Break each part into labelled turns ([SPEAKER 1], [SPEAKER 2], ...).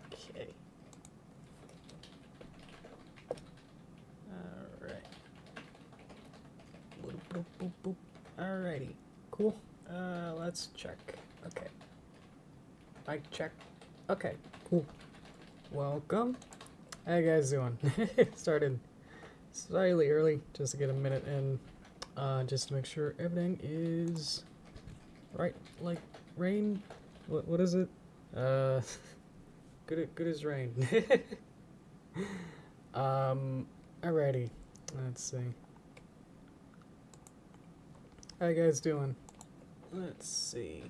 [SPEAKER 1] Okay. Alright. Boop, boop, boop, boop. Alrighty. Cool. Let's check. Okay. Mic check. Okay, cool. Welcome. How you guys doing? Started slightly early just to get a minute in, just to make sure everything is right. Like rain. What is it? Good as rain. Alrighty. Let's see. How you guys doing? Let's see.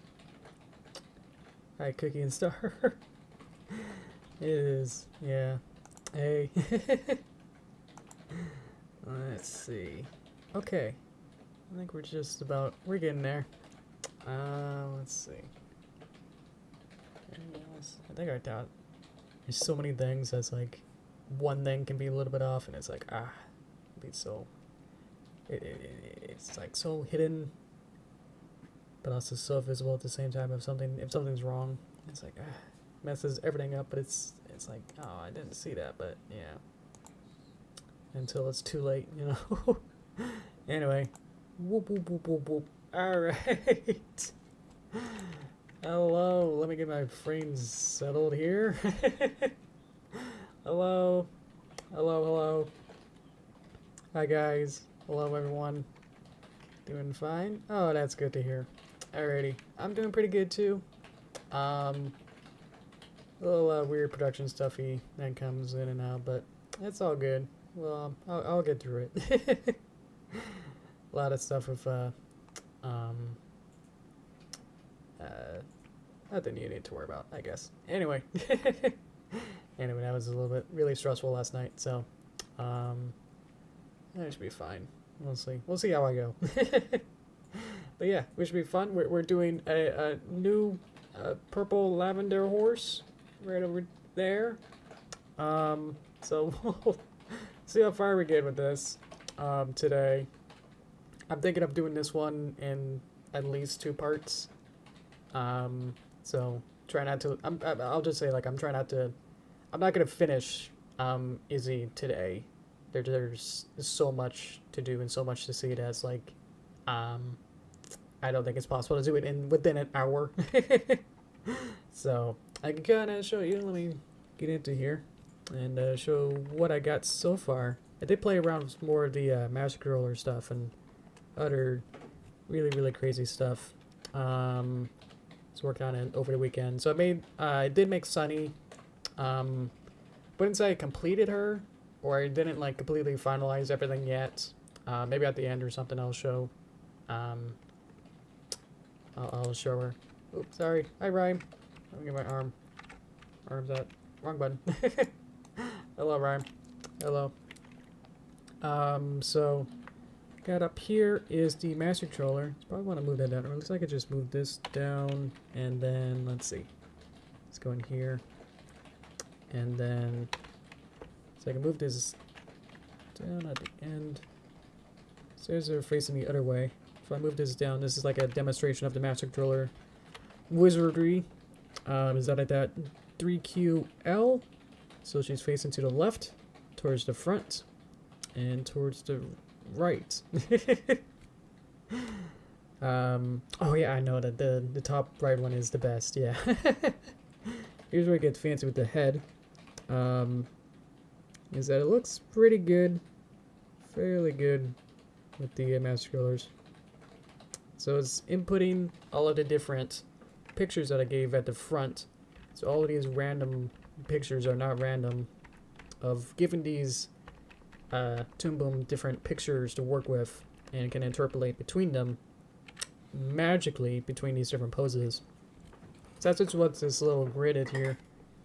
[SPEAKER 1] Hi, Cookie and Star. It is, yeah. Hey. Let's see. Okay. I think we're just about, we're getting there. Let's see. Anything else? I think I thought there's so many things that's like, one thing can be a little bit off and it's like, be so, it's like so hidden, but also so visible at the same time. If something's wrong, it's like, messes everything up, but it's like, oh, I didn't see that, but yeah. Until it's too late, you know. Anyway. Whoop, whoop, whoop, whoop, whoop. Alright. Hello. Let me get my frames settled here. Hello. Hello, hello. Hi, guys. Hello, everyone. Doing fine? Oh, that's good to hear. Alrighty. I'm doing pretty good, too. A little weird production stuffy that comes in and out, but it's all good. Well, I'll get through it. A lot of stuff with nothing you need to worry about, I guess. Anyway, anyway, that was a little bit really stressful last night, so that should be fine. We'll see. We'll see how I go. But yeah, we should be fun. We're doing a new purple lavender horse right over there. So we'll see how far we get with this today. I'm thinking of doing this one in at least 2 parts. So try not to. I'll just say, like, I'm not gonna finish Izzy today. There's so much to do and so much to see. It as like, I don't think it's possible to do it within an hour. So I can kind of show you. Let me get into here and show what I got so far. I did play around with more of the mouse controller stuff and other really crazy stuff. Just worked on it over the weekend. So I did make Sunny. Wouldn't say I completed her, or I didn't like completely finalize everything yet. Maybe at the end or something I'll show. I'll show her. Oops, sorry. Hi, Rhyme. Let me get my arm. Arms out. Wrong button. Hello, Rhyme. Hello. So got up here is the master controller. Probably want to move that down. Or it looks like I just moved this down, and then let's see. Let's go in here, and then so I can move this down at the end. So they're facing the other way. If I move this down, this is like a demonstration of the master controller wizardry. Is that at that 3QL? So she's facing to the left, towards the front, and towards the right. Oh yeah, I know that the top right one is the best. Yeah. Here's where it gets fancy with the head. Is that it looks pretty good, fairly good with the master controllers. So it's inputting all of the different pictures that I gave at the front. So all of these random pictures are not random. Of giving these Toon Boom different pictures to work with, and can interpolate between them magically between these different poses. So that's what this little gridded here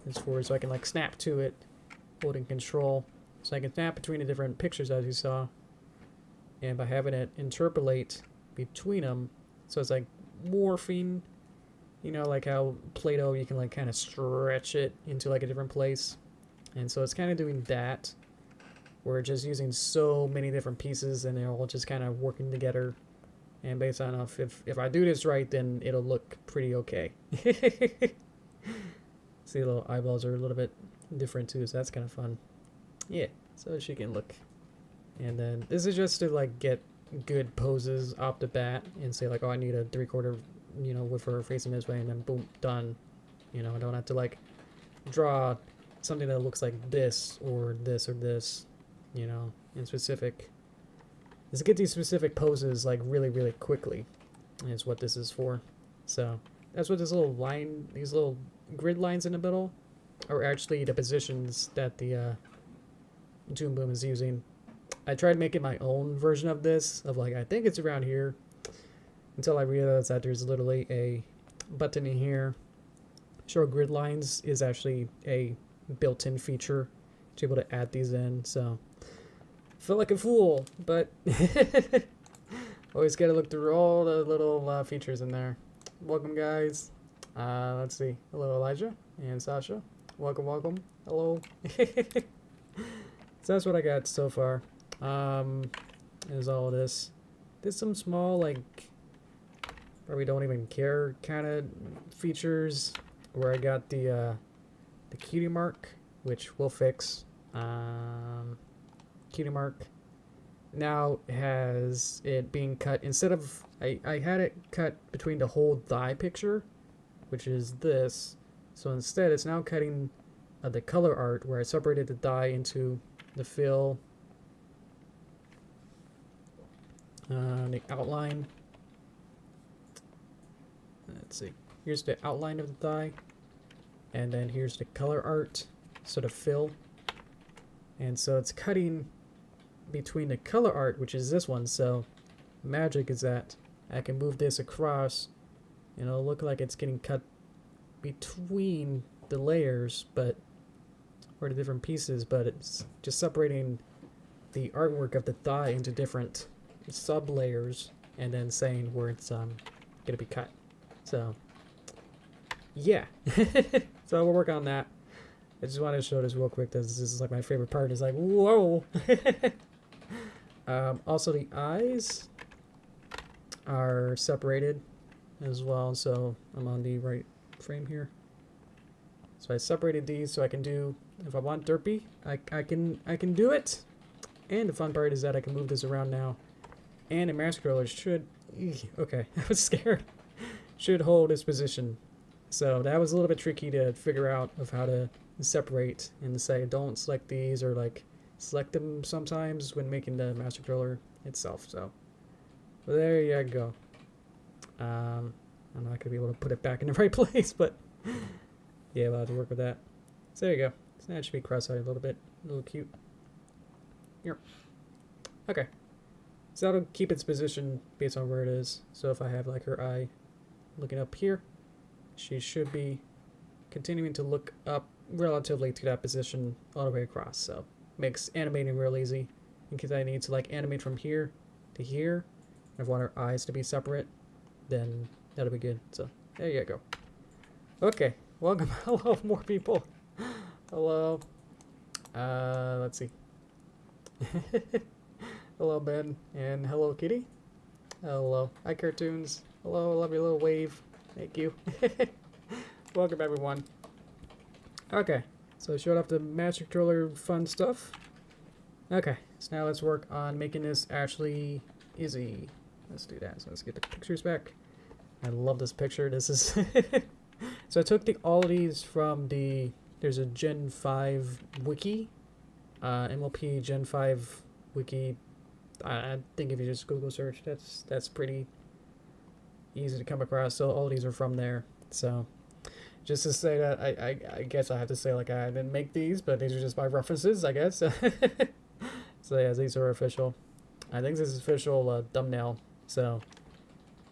[SPEAKER 1] is for, so I can like snap to it, holding control, so I can snap between the different pictures as you saw, and by having it interpolate between them, so it's like morphing, you know, like how Play-Doh you can like kind of stretch it into like a different place, and so it's kind of doing that. We're just using so many different pieces and they're all just kind of working together. And based on if I do this right, then it'll look pretty okay. So See, the little eyeballs are a little bit different too, so that's kind of fun. Yeah, so she can look. And then this is just to like get good poses off the bat and say like, oh, I need a 3/4, you know, with her facing this way, and then boom, done. You know, I don't have to like draw something that looks like this or this or this, you know, in specific. Just get these specific poses like really, really quickly is what this is for. So that's what this little line, these little grid lines in the middle are actually the positions that the Toon Boom is using. I tried making my own version of this, of like, I think it's around here, until I realized that there's literally a button in here. Show grid lines is actually a built-in feature to be able to add these in, so I feel like a fool, but always gotta look through all the little features in there. Welcome, guys. Let's see. Hello, Elijah and Sasha. Welcome, welcome. Hello. So that's what I got so far. Is all of this. There's some small, like, probably don't even care kind of features where I got the cutie mark, which we'll fix. Cutie mark now has it being cut instead of I had it cut between the whole thigh picture, which is this. So instead, it's now cutting the color art where I separated the thigh into the fill, the outline. Let's see. Here's the outline of the thigh, and then here's the color art, sort of fill. And so it's cutting between the color art, which is this one. So magic is that I can move this across, and it'll look like it's getting cut between the layers, but or the different pieces, but it's just separating the artwork of the thigh into different sub layers, and then saying where it's gonna be cut. So yeah. So we'll work on that. I just wanted to show this real quick because this is like my favorite part. It's like, whoa. Also, the eyes are separated as well. So I'm on the right frame here. So I separated these so I can do, if I want Derpy, I can do it. And the fun part is that I can move this around now. And the mouse controller should, okay, I was scared, should hold its position. So that was a little bit tricky to figure out of how to separate and say don't select these, or like select them sometimes when making the master controller itself. So there you go. I'm not gonna be able to put it back in the right place, but yeah, we'll have to work with that. So there you go. So that should be cross-eyed a little bit, a little cute. Here. Okay. So that'll keep its position based on where it is. So if I have like her eye looking up here, she should be continuing to look up relatively to that position all the way across. So makes animating real easy in case I need to like animate from here to here. If I want her eyes to be separate, then that'll be good. So there you go. Okay, welcome. Hello, more people. Hello. Let's see. Hello, Ben, and hello, Kitty. Hello. Hi, cartoons. Hello, I love your little wave. Thank you. Welcome, everyone. Okay, so showed off the Master Controller fun stuff. Okay, so now let's work on making this actually Izzy. Let's do that. So let's get the pictures back. I love this picture. This is... So I took all of these from the... There's a Gen 5 wiki. MLP Gen 5 wiki. I think if you just Google search, that's pretty easy to come across. So all these are from there. So just to say that, I guess I have to say like I didn't make these, but these are just my references, I guess. So yeah, these are official. I think this is official thumbnail. So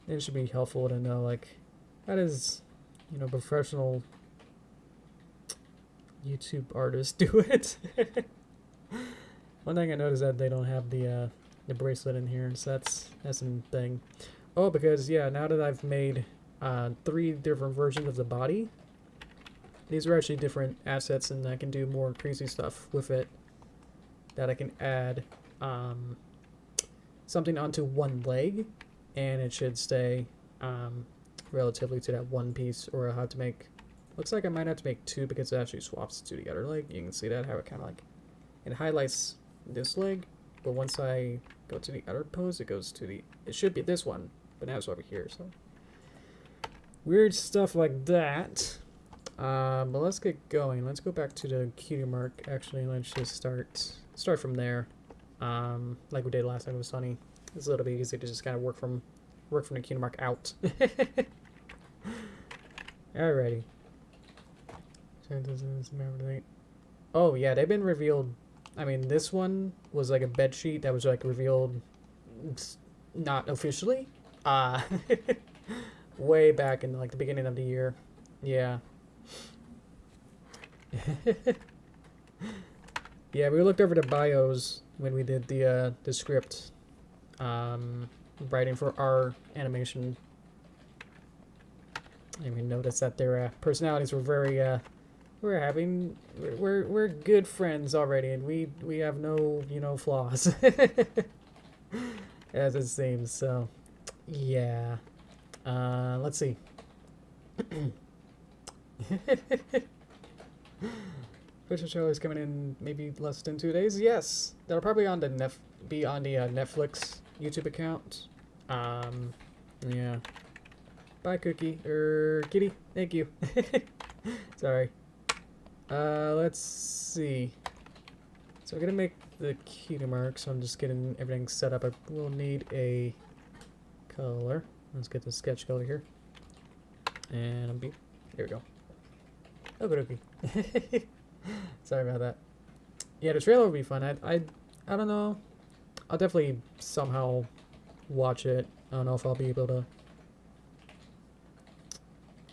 [SPEAKER 1] it should be helpful to know like how does, you know, professional YouTube artists do it. One thing I noticed that they don't have the bracelet in here, so that's a thing. Oh, because yeah, now that I've made 3 different versions of the body, these are actually different assets, and I can do more crazy stuff with it. That I can add something onto one leg, and it should stay relatively to that one piece, or I'll have to make Looks like I might have to make 2 because it actually swaps to the other leg. You can see that, how it kind of like, it highlights this leg, but once I go to the other pose, it goes to the, it should be this one, but now it's over here, so. Weird stuff like that. But let's get going. Let's go back to the cutie mark, actually, and let's just start from there. Like we did last time with Sunny. It's a little bit easy to just kind of work from the cutie mark out. Alrighty. Oh yeah, they've been revealed. I mean, this one was like a bed sheet that was like revealed, not officially, way back in like the beginning of the year. Yeah. Yeah, we looked over the bios when we did the script, writing for our animation. And we noticed that their personalities were very we're good friends already, and we have no, you know, flaws. As it seems. So yeah, let's see. Future show is coming in maybe less than 2 days. Yes, that'll probably on the be on the Netflix YouTube account. Yeah. Bye, Cookie. Kitty. Thank you. Sorry. Let's see. So I'm gonna make the cutie mark, so I'm just getting everything set up. I will need a color. Let's get the sketch color here. And there we go. Okie dokie. Sorry about that. Yeah, the trailer will be fun. I don't know. I'll definitely somehow watch it. I don't know if I'll be able to.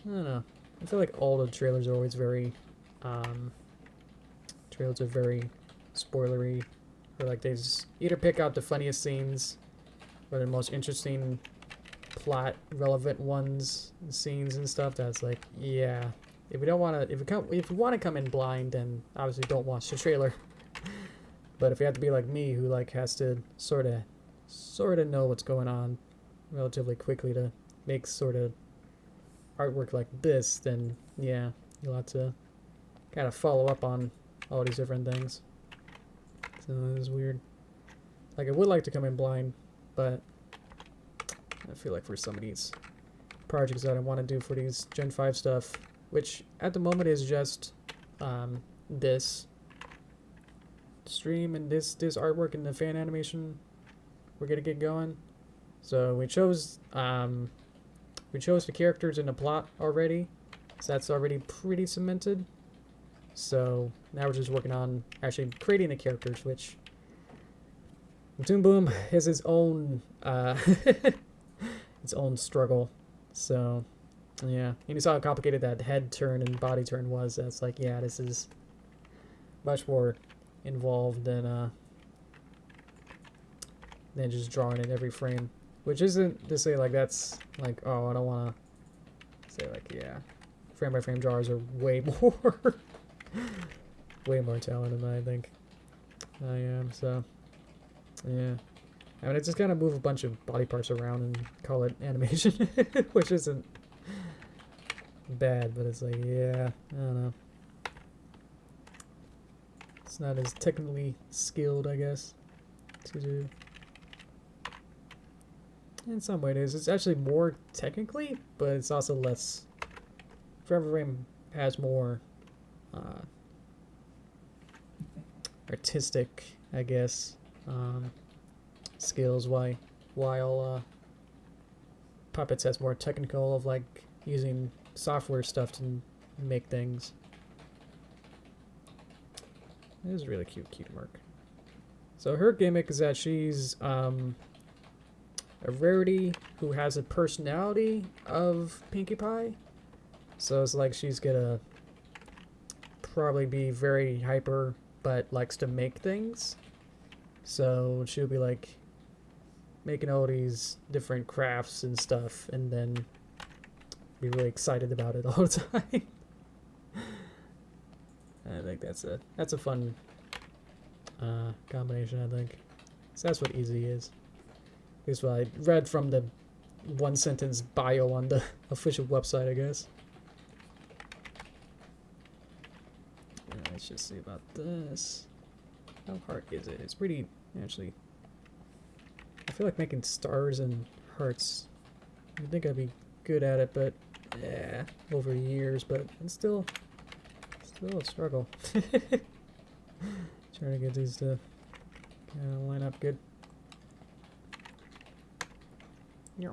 [SPEAKER 1] I don't know. I feel like all the trailers are always very, trailers are very spoilery, or like they just either pick out the funniest scenes, or the most interesting plot relevant ones, scenes and stuff. That's like, yeah. If we don't want to, if we want to come in blind, then obviously don't watch the trailer. But if you have to be like me, who like has to sort of know what's going on relatively quickly to make sort of artwork like this, then yeah, you'll have to kind of follow up on all these different things. So it is weird. Like, I would like to come in blind, but I feel like for some of these projects that I want to do for these Gen 5 stuff, which at the moment is just this stream and this artwork and the fan animation, we're gonna get going. So we chose the characters and the plot already, so that's already pretty cemented. So now we're just working on actually creating the characters, which Toon Boom is its own its own struggle. So yeah, and you saw how complicated that head turn and body turn was. That's like, yeah, this is much more involved than just drawing it every frame. Which isn't to say like that's like, oh, I don't want to say like, yeah, frame by frame drawers are way more way more talented than I think I am. So yeah, I mean, I just kind of move a bunch of body parts around and call it animation, which isn't bad, but it's like, yeah, I don't know. It's not as technically skilled, I guess, to do. In some way it is. It's actually more technically, but it's also less. Forever Frame has more artistic, I guess, skills, while Puppets has more technical of like using software stuff to make things. It is a really cute mark. So her gimmick is that she's a rarity who has a personality of Pinkie Pie. So it's like she's gonna probably be very hyper, but likes to make things. So she'll be like making all these different crafts and stuff, and then be really excited about it all the time. I think that's a fun combination, I think. So that's what Izzy is. Here's what I read from the one sentence bio on the official website, I guess. let's just see about this. How hard is it? It's pretty, actually. I feel like making stars and hearts. I think I'd be good at it, but yeah, over years. But it's still a struggle. Trying to get these to kind of line up good. Yeah.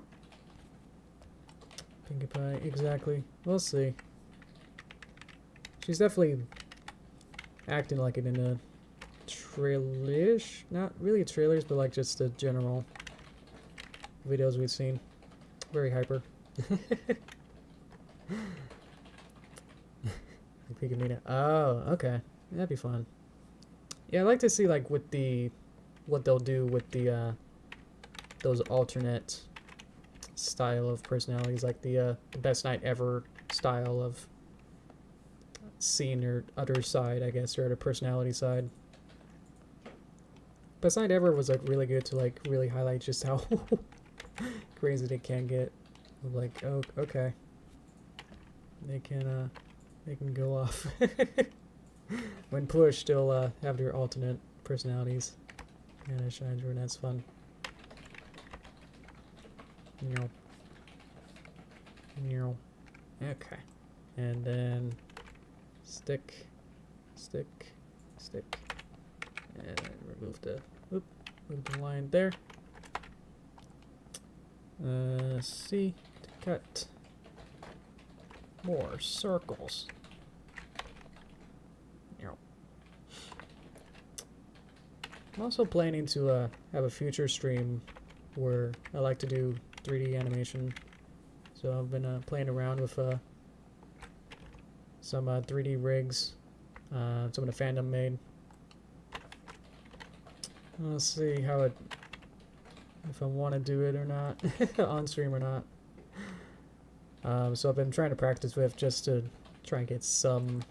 [SPEAKER 1] Pinkie Pie, exactly. We'll see. She's definitely acting like it in a trailerish, not really trailers, but like just the general videos we've seen. Very hyper. Pikachu. Oh, okay. That'd be fun. Yeah, I like to see like with the what they'll do with the those alternate style of personalities, like the best night ever style of scene or other side, I guess, or the personality side. Best night ever was like really good to like really highlight just how crazy they can get. Like, oh, okay, they can go off when pushed. They'll have their alternate personalities, and it shines when that's fun. Okay, and then stick, and remove the move the line there. C to cut more circles. I'm also planning to have a future stream where I like to do 3D animation. So I've been playing around with some 3D rigs some of the fandom made. Let's see how it, if I want to do it or not, on stream or not. So I've been trying to practice with just to try and get some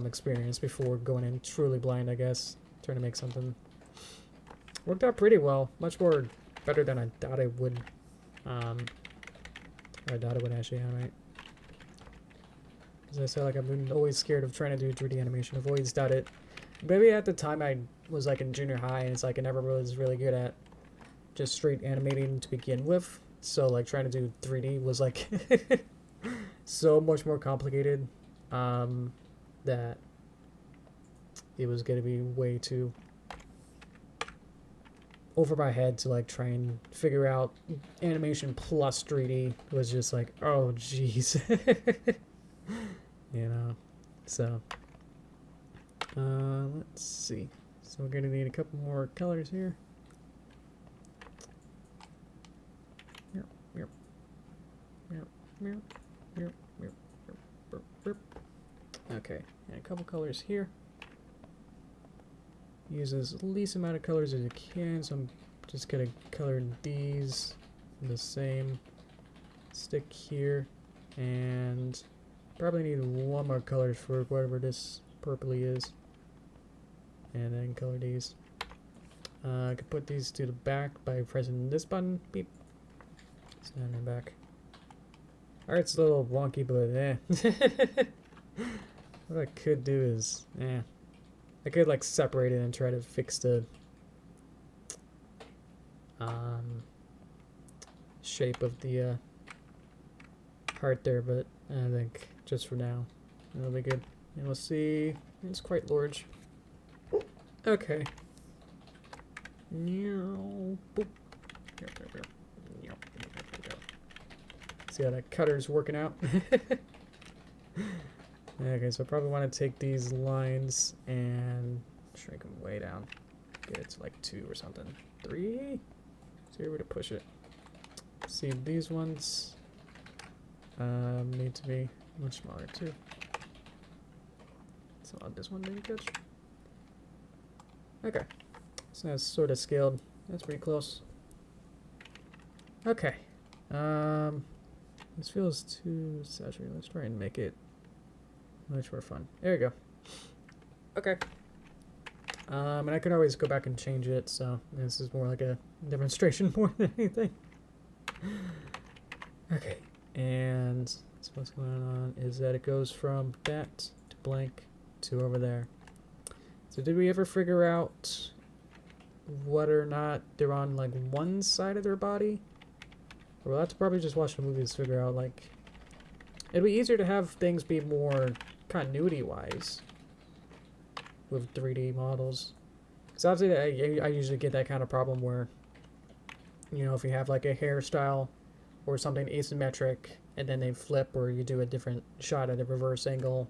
[SPEAKER 1] experience before going in truly blind, I guess. Trying to make something. Worked out pretty well. Much more better than I thought it would. I thought it would actually animate. As I said, like I've been always scared of trying to do 3D animation. I've always doubted. Maybe at the time I was like in junior high, and it's like I never was really good at just straight animating to begin with. So like trying to do 3D was like so much more complicated that it was going to be way too over my head to like try and figure out animation plus 3D. Was just like, oh jeez. You know, so let's see. So we're gonna need a couple more colors here. Okay, and a couple colors here. Use as least amount of colors as you can, so I'm just gonna color these the same. Stick here, and probably need one more color for whatever this purpley is, and then color these. I could put these to the back by pressing this button. Beep. Stand them back. Alright, it's a little wonky, but eh. What I could do is, I could like separate it and try to fix the shape of the heart there, but I think just for now that'll be good. And we'll see. It's quite large. Okay. See how that cutter's working out. Okay, so I probably want to take these lines and shrink them way down. Get it to like 2 or something. 3? See where to push it. See, these ones need to be much smaller too. So this one maybe touch. Okay, so that's sort of scaled. That's pretty close. Okay, this feels too saturated. Let's try and make it much more fun. There you go. Okay. And I could always go back and change it, so this is more like a demonstration more than anything. Okay, and so what's going on is that it goes from that to blank to over there. So did we ever figure out whether or not they're on like one side of their body? Or we'll have to probably just watch the movies to figure out, like, it'd be easier to have things be more continuity wise with 3D models. Because obviously I usually get that kind of problem where, you know, if you have like a hairstyle or something asymmetric and then they flip, or you do a different shot at a reverse angle,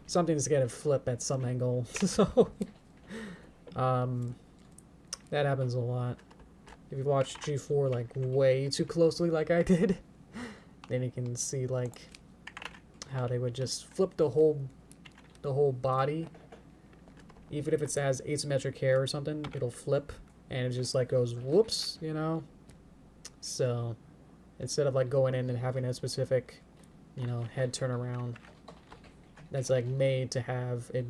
[SPEAKER 1] something's gonna flip at some angle. So that happens a lot. If you watch G4 like way too closely like I did, then you can see like how they would just flip the whole body. Even if it has asymmetric hair or something, it'll flip and it just like goes whoops, you know? So instead of like going in and having a specific, you know, head turnaround that's like made to have a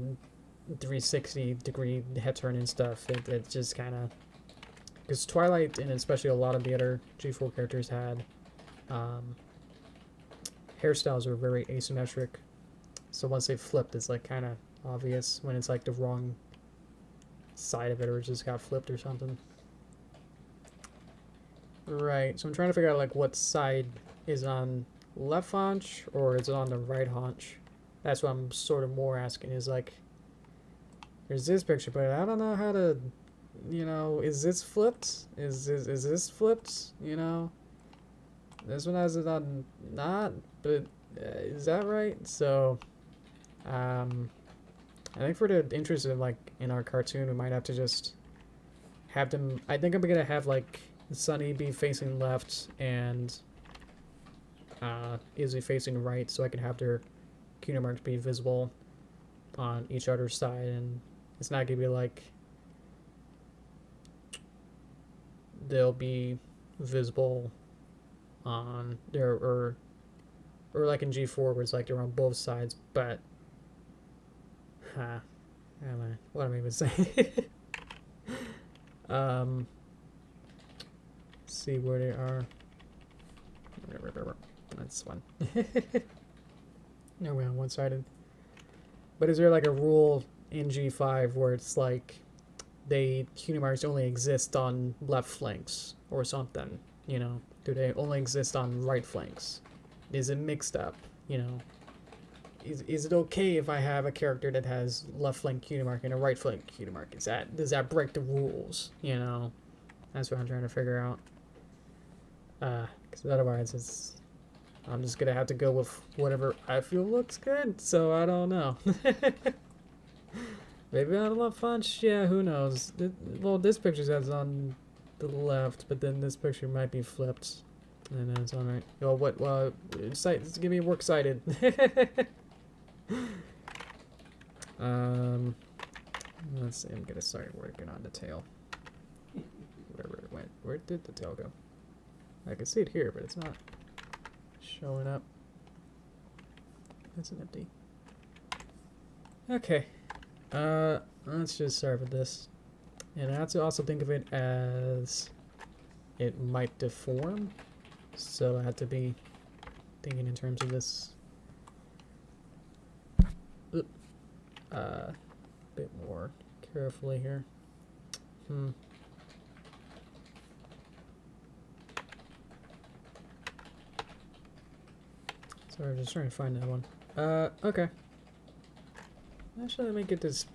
[SPEAKER 1] 360-degree head turn and stuff, it just kind of, because Twilight and especially a lot of the other G4 characters had hairstyles were very asymmetric, so once they flipped, it's like kind of obvious when it's like the wrong side of it, or it just got flipped or something. Right, so I'm trying to figure out like what side is on left haunch or is it on the right haunch. That's what I'm sort of more asking, is like, there's this picture, but I don't know how to, you know, is this flipped? Is this flipped? You know, this one has it on not, but is that right? So, I think for the interest of like in our cartoon, we might have to just have them. I think I'm gonna have like Sunny be facing left and Izzy facing right, so I can have their cutie marks be visible on each other's side, and it's not gonna be like they'll be visible on their or like in G4 where it's like they're on both sides, but what am I even saying? See where they are. That's one. No, we're on one-sided. But is there like a rule in G5 where it's like they cutie marks only exist on left flanks or something? You know, do they only exist on right flanks? Is it mixed up? You know, is it okay if I have a character that has left flank cutie mark and a right flank cutie mark? Does that break the rules? You know, that's what I'm trying to figure out. Because otherwise I'm just gonna have to go with whatever I feel looks good. So I don't know. Maybe on the left haunch, yeah, who knows? Well, this picture says on the left, but then this picture might be flipped. And then it's on right. Oh, what? Well, give me works cited. Let's see. I'm gonna start working on the tail. Wherever it went. Where did the tail go? I can see it here, but it's not showing up. That's an empty. Okay. Let's just start with this. And I have to also think of it as it might deform. So I have to be thinking in terms of this bit more carefully here. Sorry, I'm just trying to find that one. Okay. Actually, let me get this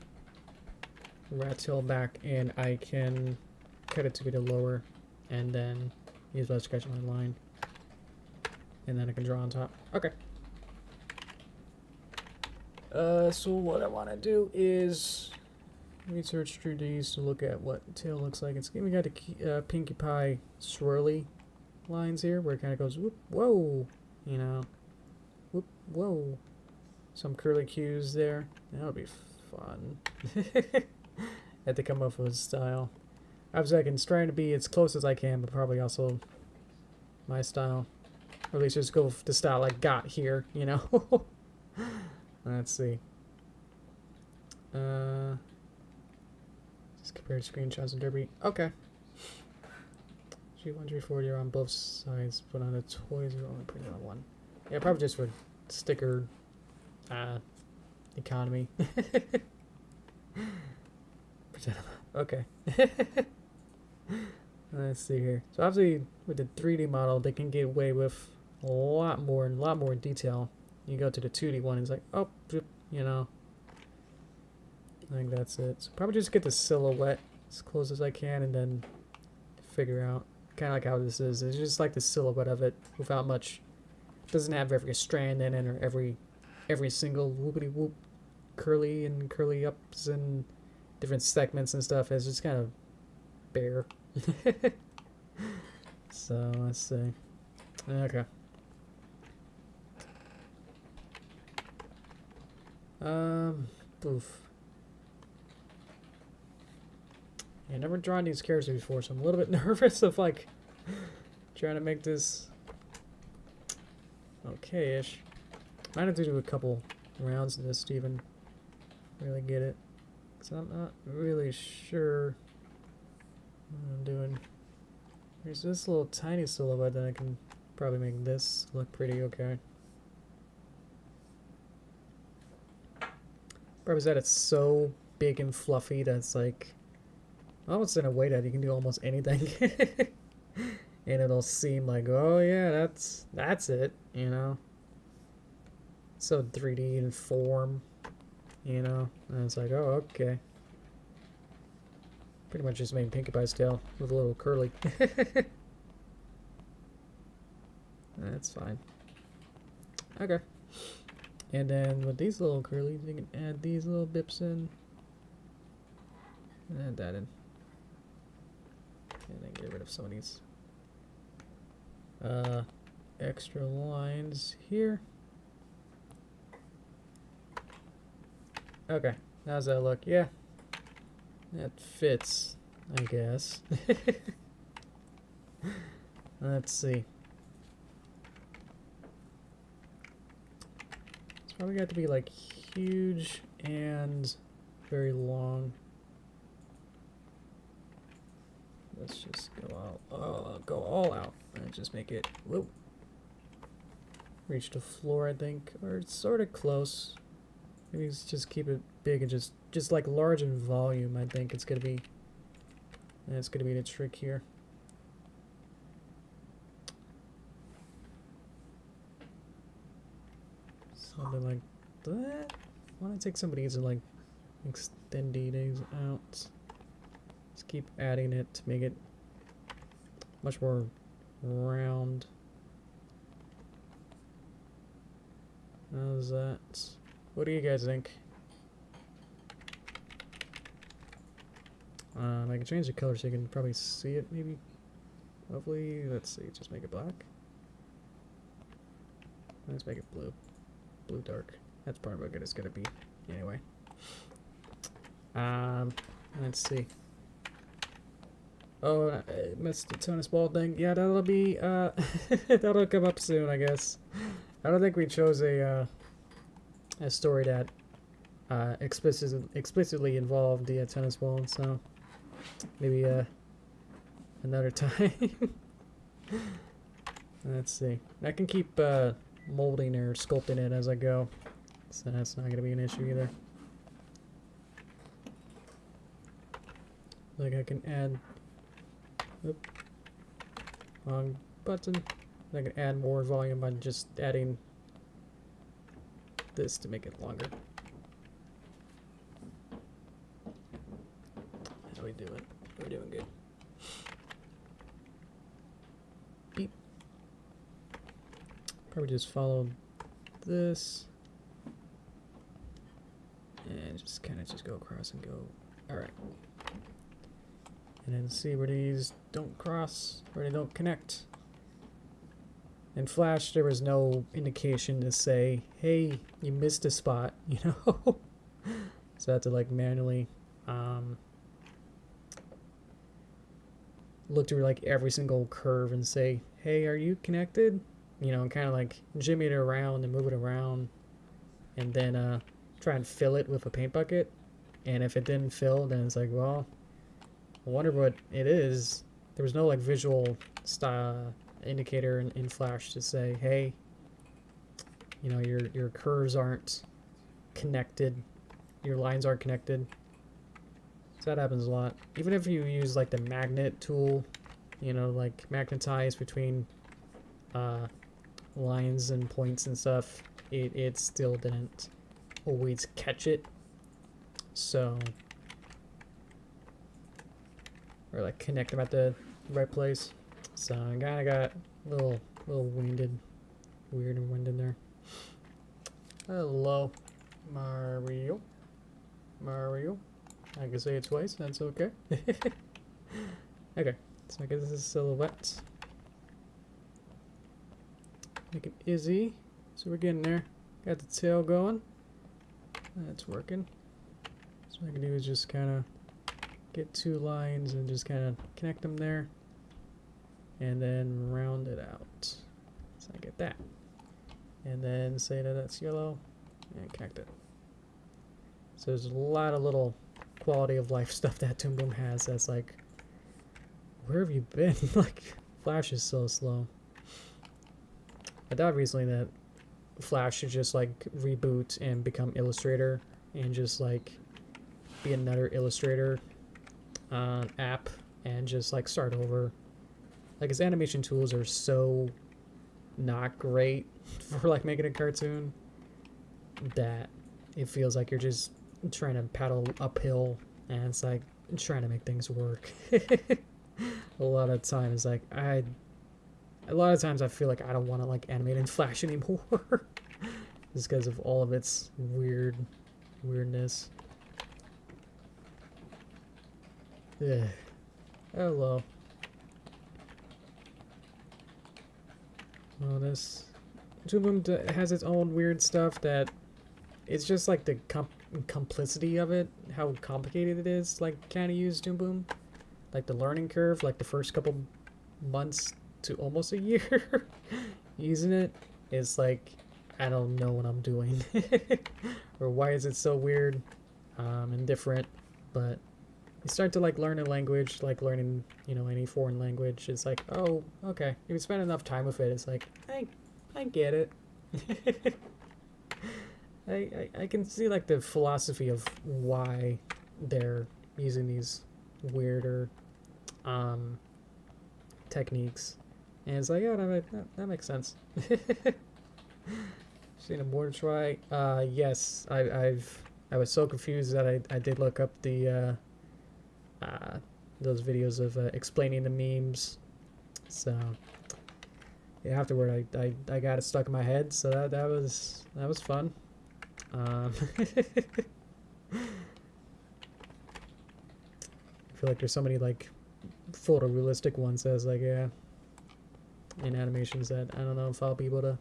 [SPEAKER 1] rat tail back, and I can cut it to get it lower, and then use my sketch my line, and then I can draw on top. Okay. So what I want to do is research through these to look at what tail looks like. We got the Pinkie Pie swirly lines here, where it kind of goes whoop, whoa, you know, whoop, whoa. Some curly cues there. That would be fun. Had to come up with a style. Obviously, I can try to be as close as I can, but probably also my style. Or at least just go with the style I got here, you know? Let's see. Just compare screenshots of Derpy. Okay. G1, G4, you're on both sides, but on the toys, you're only putting on one. Yeah, probably just for sticker economy. Okay. Let's see here. So obviously with the 3D model, they can get away with a lot more detail. You go to the 2D one, it's like, oh, you know. I think that's it. So probably just get the silhouette as close as I can and then figure out kind of like how this is. It's just like the silhouette of it without much. It doesn't have every strand in it or every single whoopity whoop curly and curly ups and different segments and stuff. It's just kind of bare. So let's see. Okay. Oof. Yeah, never drawn these characters before, so I'm a little bit nervous of like trying to make this okay-ish. Might have to do a couple rounds of this to even really get it, because I'm not really sure what I'm doing. There's this little tiny silhouette that I can probably make this look pretty okay. Problem is that it's so big and fluffy that it's like almost in a way that you can do almost anything. And it'll seem like, oh yeah, that's it, you know. So 3D in form, you know. And it's like, oh, okay. Pretty much just made Pinkie Pie's tail with a little curly. That's fine. Okay. And then with these little curlies, you can add these little bips in. And add that in. And then get rid of some of these extra lines here. Okay, how's that look? Yeah, that fits, I guess. Let's see. It's probably got to be like huge and very long. Let's just go all out and just make it, whoop, reach the floor, I think, or it's sort of close. Maybe just keep it big and just like large in volume. I think it's gonna be, that's gonna be the trick here. Something like that. Why don't I take some of these and like extend these out? Just keep adding it to make it much more round. How's that? What do you guys think? I can change the color so you can probably see it, maybe. Hopefully, let's see, just make it black. Let's make it blue. Blue dark. That's probably how good it's gonna be. Anyway. Let's see. Oh, I missed the tennis ball thing. Yeah, that'll be, that'll come up soon, I guess. I don't think we chose a story that explicitly involved the tennis ball, so maybe another time. Let's see. I can keep molding or sculpting it as I go, so that's not going to be an issue either. Like I can add, whoop, wrong button. I can add more volume by just adding this to make it longer. How we doing? We're doing good. Beep. Probably just follow this and just kind of just go across and go. All right. And then see where these don't cross, where they don't connect. In Flash, there was no indication to say, hey, you missed a spot, you know? So I had to like manually look through like every single curve and say, hey, are you connected? You know, and kind of like jimmy it around and move it around and then try and fill it with a paint bucket. And if it didn't fill, then it's like, well, I wonder what it is. There was no like visual style indicator in Flash to say, hey, you know, your curves aren't connected, your lines aren't connected. So that happens a lot. Even if you use like the magnet tool, you know, like magnetize between lines and points and stuff, it still didn't always catch it. So, or like connect them at the right place. So I kinda got a little weird and winded there. Hello, Mario. I can say it twice, that's okay. Okay, so I guess this is silhouette. Make it Izzy. So we're getting there. Got the tail going. That's working. So what I can do is just kind of get two lines and just kind of connect them there. And then round it out. So I get that. And then say that that's yellow and connect it. So there's a lot of little quality of life stuff that Toon Boom has that's like, where have you been? Like, Flash is so slow. I thought recently that Flash should just like reboot and become Illustrator and just like be another Illustrator app and just like start over. Like his animation tools are so not great for like making a cartoon that it feels like you're just trying to paddle uphill and it's like trying to make things work. A lot of times like a lot of times I feel like I don't want to like animate in Flash anymore. Just because of all of its weirdness. Yeah. Hello. Oh, this Toon Boom has its own weird stuff that it's just like the complicity of it, how complicated it is, like kind of use Toon Boom. Like the learning curve, like the first couple months to almost a year using it is like, I don't know what I'm doing. Or why is it so weird and different, but you start to like learn a language, like learning, you know, any foreign language. It's like, oh, okay. If you spend enough time with it, it's like, I get it. I can see like the philosophy of why they're using these weirder techniques, and it's like, yeah, that makes sense. Seen a border try? Yes, I was so confused that I did look up the those videos of explaining the memes. So yeah, afterward I got it stuck in my head. So that was fun. I feel like there's so many like photorealistic ones as like, yeah, in animations that I don't know if I'll be able to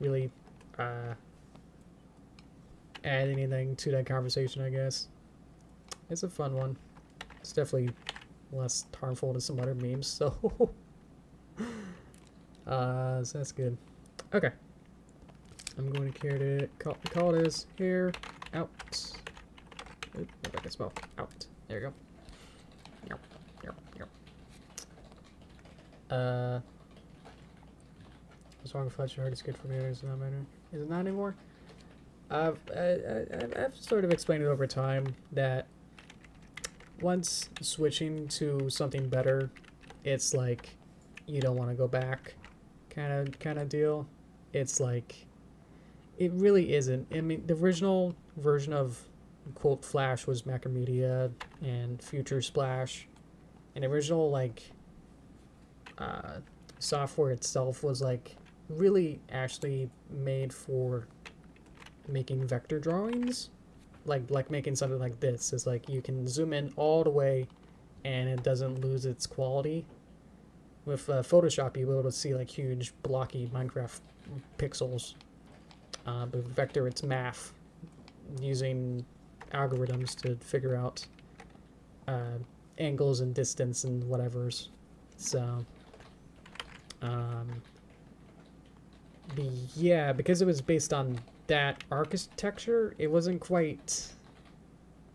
[SPEAKER 1] really add anything to that conversation. I guess it's a fun one. It's definitely less harmful than some other memes, so so that's good. Okay, I'm going to carry it. Call this hair out. Oop, if I can spell out. There you go. What's wrong with Fluttershy? Heart is good for me. Is it not matter? Is it not anymore? I've sort of explained it over time that once switching to something better, it's like you don't want to go back, kind of deal. It's like it really isn't. I mean, the original version of quote Flash was Macromedia and Future Splash, and the original like software itself was like really actually made for making vector drawings, like making something like this. Is like you can zoom in all the way and it doesn't lose its quality. With Photoshop you'll be able to see like huge blocky Minecraft pixels, but with vector it's math using algorithms to figure out angles and distance and whatevers. So yeah, because it was based on that architecture, it wasn't quite,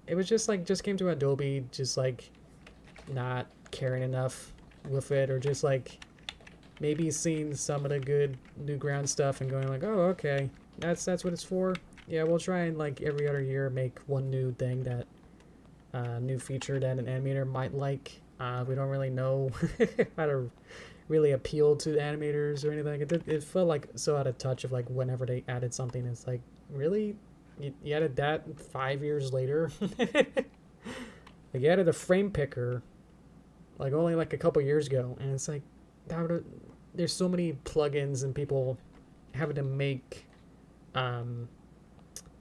[SPEAKER 1] it was just like, just came to Adobe just like not caring enough with it, or just like maybe seeing some of the good Newground stuff and going like, oh, okay, that's what it's for. Yeah, we'll try and like every other year make one new thing that new feature that an animator might like. We don't really know how to really appeal to the animators or anything. It felt like so out of touch of like whenever they added something. It's like, really? You added that 5 years later? Like, you added a frame picker like only like a couple years ago, and it's like, there's so many plugins and people having to make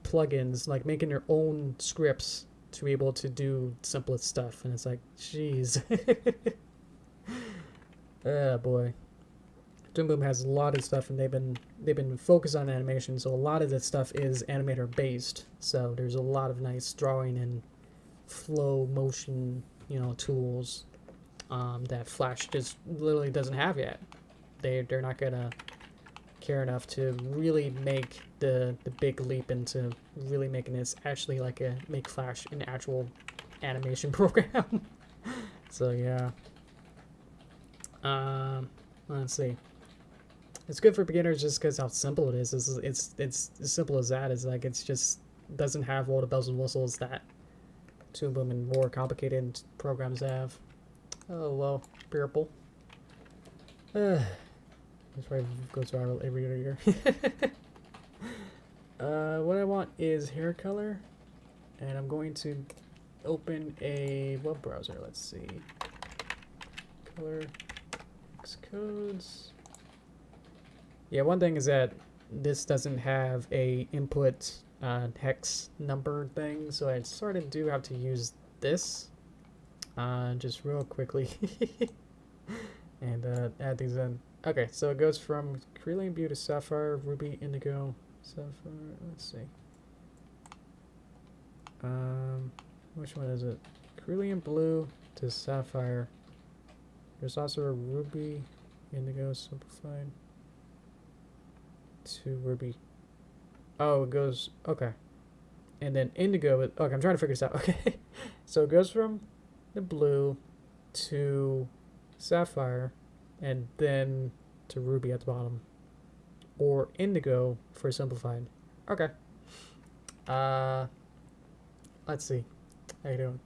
[SPEAKER 1] plugins, like making their own scripts to be able to do simplest stuff, and it's like, jeez. Oh boy. Toon Boom has a lot of stuff, and they've been focused on animation, so a lot of this stuff is animator based. So there's a lot of nice drawing and flow motion, tools that Flash just literally doesn't have yet. They're not gonna care enough to really make the big leap into really making this actually like make Flash an actual animation program. So yeah. Let's see. It's good for beginners just because how simple it is. It's as simple as that. It's like, it's just doesn't have all the bells and whistles that Toon Boom and more complicated programs have. Oh well, purple. This probably goes viral every year. What I want is hair color, and I'm going to open a web browser. Let's see. Color, Xcodes. Yeah, one thing is that this doesn't have a input hex number thing, so I sort of do have to use this just real quickly and add these in. Okay, so it goes from Cerulean Blue to Sapphire, Ruby, Indigo, Sapphire. Let's see. Which one is it? Cerulean Blue to Sapphire. There's also a Ruby, Indigo, Simplified to Ruby. Oh, it goes, okay. And then Indigo, okay, I'm trying to figure this out. Okay, so it goes from the blue to Sapphire and then to Ruby at the bottom. Or Indigo for Simplified. Okay. Let's see. How you doing?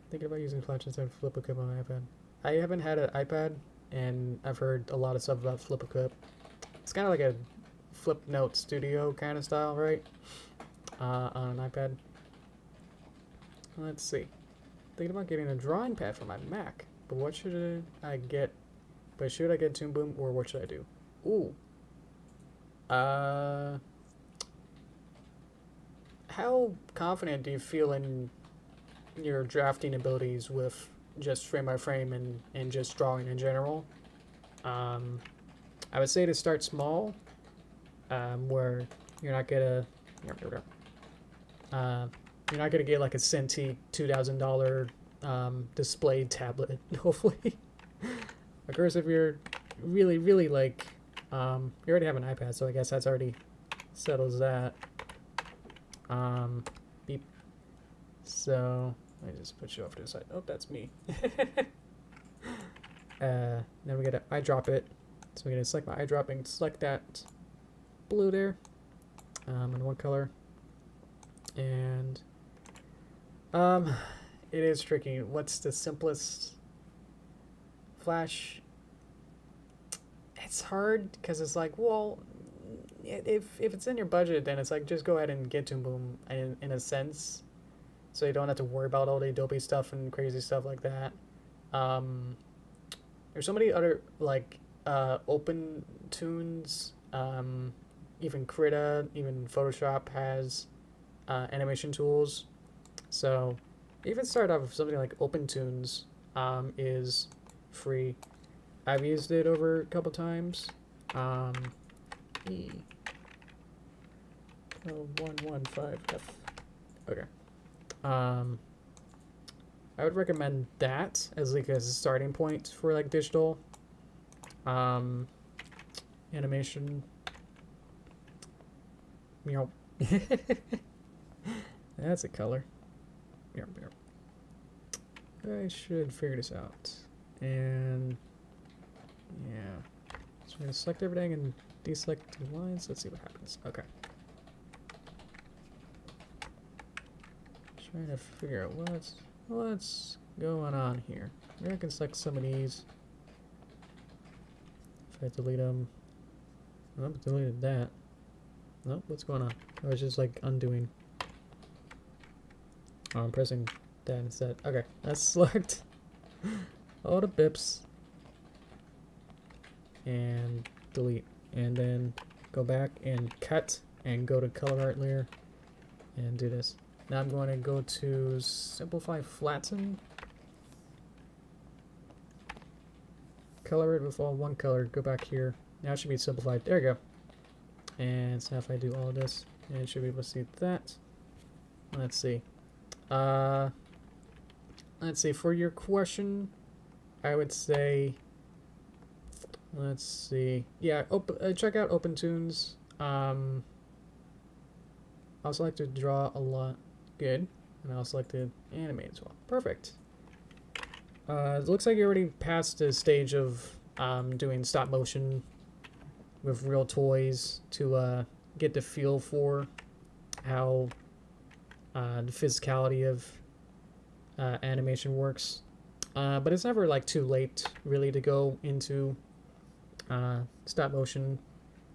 [SPEAKER 1] Thinking about using Flash instead of FlipaClip on my iPad. I haven't had an iPad, and I've heard a lot of stuff about FlipaClip. It's kind of like a Flipnote Studio kind of style, right? On an iPad. Let's see. Thinking about getting a drawing pad for my Mac, but what should I get? But should I get Toon Boom, or what should I do? Ooh. How confident do you feel in your drafting abilities with just frame by frame and just drawing in general? I would say to start small, where you're not gonna get like a Cintiq $2,000 display tablet. Hopefully, of course, if you're really like, you already have an iPad, so I guess that's already settles that. Beep. So let me just put you off to the side. Oh, that's me. Then we gotta eyedrop it. So we're gonna select my eyedropping, select that blue there, in one color. And it is tricky. What's the simplest Flash? It's hard because it's like, well, if it's in your budget, then it's like, just go ahead and get Toon Boom in a sense, so you don't have to worry about all the Adobe stuff and crazy stuff like that. There's so many other like open tunes, even Krita, even Photoshop has animation tools. So even start off with something like OpenTunes is free. I've used it over a couple times. E115F. Okay. I would recommend that as like a starting point for like digital animation. Meow. That's a color. Meow, meow. I should figure this out. And yeah. So we're gonna select everything and deselect the lines. Let's see what happens. Okay. Trying to figure out what's going on here. Maybe I can select some of these. If I delete them. Nope, deleted that. Nope, what's going on? I was just like undoing. Oh, I'm pressing that instead. Okay, that's select all the bips. And delete. And then go back and cut and go to color art layer and do this. Now I'm going to go to simplify flatten. Color it with all one color. Go back here. Now it should be simplified. There we go. And so if I do all of this, and it should be able to see that. Let's see. Let's see. For your question, I would say. Let's see. Yeah, check out Open Toons. I'll select to draw a lot. Good. And I'll select to animate as well. Perfect. It looks like you already passed the stage of doing stop motion with real toys to get the feel for how the physicality of animation works. But it's never like too late really to go into stop motion.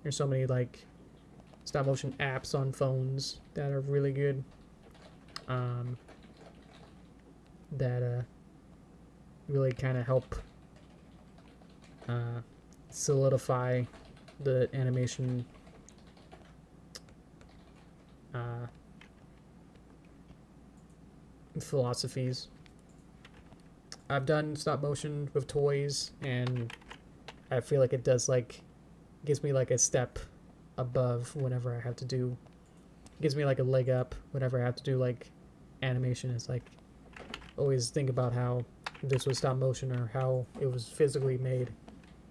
[SPEAKER 1] There's so many like stop motion apps on phones that are really good. That really kind of help solidify the animation philosophies. I've done stop motion with toys, and I feel like it does like gives me like a step above whenever I have to do. Gives me like a leg up whenever I have to do like animation. It's like always think about how this was stop motion or how it was physically made.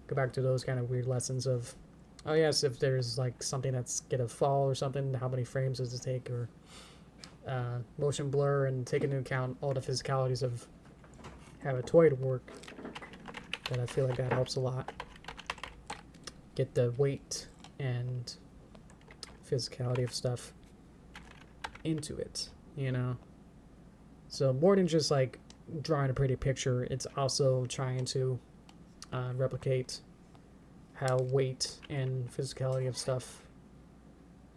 [SPEAKER 1] Go back to those kind of weird lessons of, oh yes, if there's like something that's gonna fall or something, how many frames does it take, or motion blur, and take into account all the physicalities of how a toy to work. But I feel like that helps a lot. Get the weight and physicality of stuff into it, you know. So more than just like drawing a pretty picture, it's also trying to replicate how weight and physicality of stuff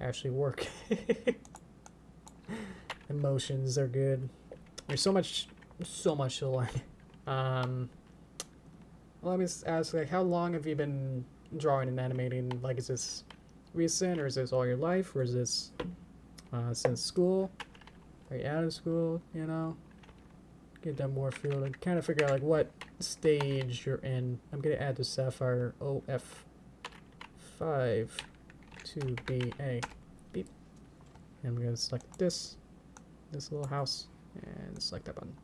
[SPEAKER 1] actually work. Emotions are good. There's so much to learn. Let me ask, like, how long have you been drawing and animating? Like, is this recent, or is this all your life, or is this since school? Are you out of school? You know, get that more feel to kind of figure out like what stage you're in. I'm gonna add the Sapphire OF5 to BA. Beep. And I'm gonna select this little house and select that button.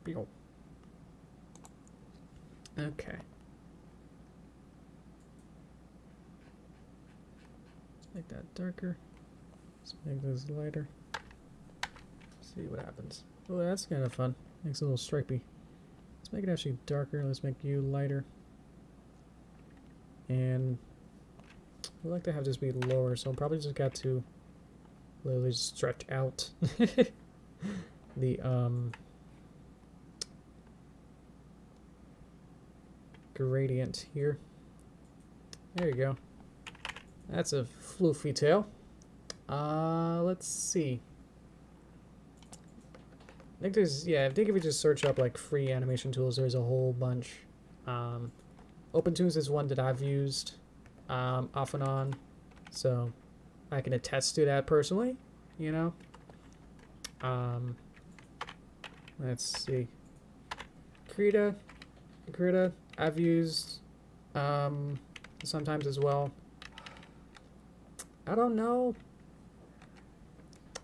[SPEAKER 1] Beep. Okay. Let's make that darker. Let's make this lighter. See what happens. Oh, that's kind of fun. Makes it a little stripy. Let's make it actually darker. Let's make you lighter. And we like to have this be lower, so I'm probably just got to literally stretch out the gradient here. There you go. That's a floofy tail. Let's see. I think there's, yeah, I think if you just search up like free animation tools, there's a whole bunch. OpenToons is one that I've used off and on, so I can attest to that personally, you know. Let's see. Krita I've used sometimes as well. I don't know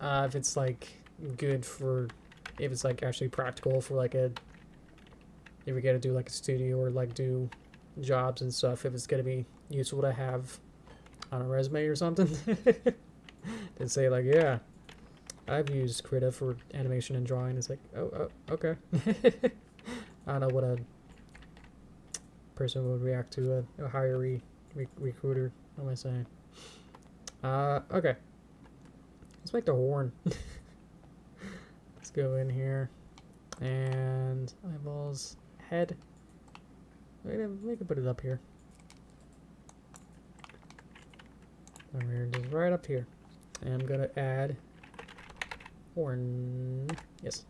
[SPEAKER 1] if it's like good for, if it's like actually practical for like a, if we gotta do like a studio or like do jobs and stuff, if it's gonna be useful to have on a resume or something. To say like, yeah, I've used Krita for animation and drawing. It's like, oh okay. I don't know what a person would react to a hiree recruiter. What am I saying? Okay. Let's make the horn. go in here and eyeballs, head. We can put it up here. And we're just right up here. And I'm gonna add horn. Yes.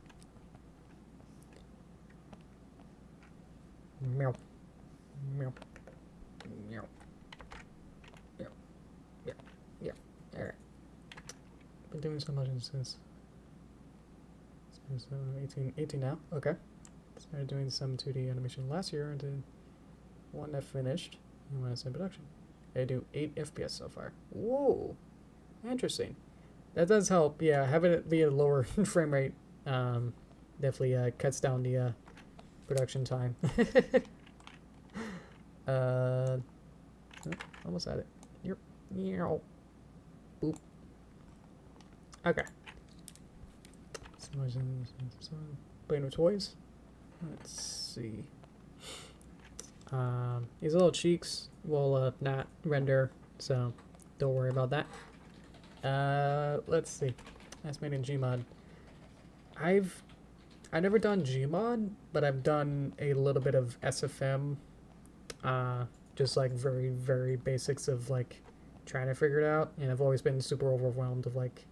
[SPEAKER 1] Meow. Meow. Meow. Meow. Yeah. Yeah. Alright. Been doing so much since 18 now. Okay. Started doing some 2D animation last year and did one that finished and when it's in production. I do 8 FPS so far. Whoa. Interesting. That does help. Yeah, having it be a lower frame rate definitely cuts down the production time. Oh, almost had it. Yep. Boop. Okay. Playing with toys. Let's see. These little cheeks will not render, so don't worry about that. Let's see. That's made in Gmod. I've never done Gmod, but I've done a little bit of SFM. Just like very, very basics of like trying to figure it out, and I've always been super overwhelmed of like,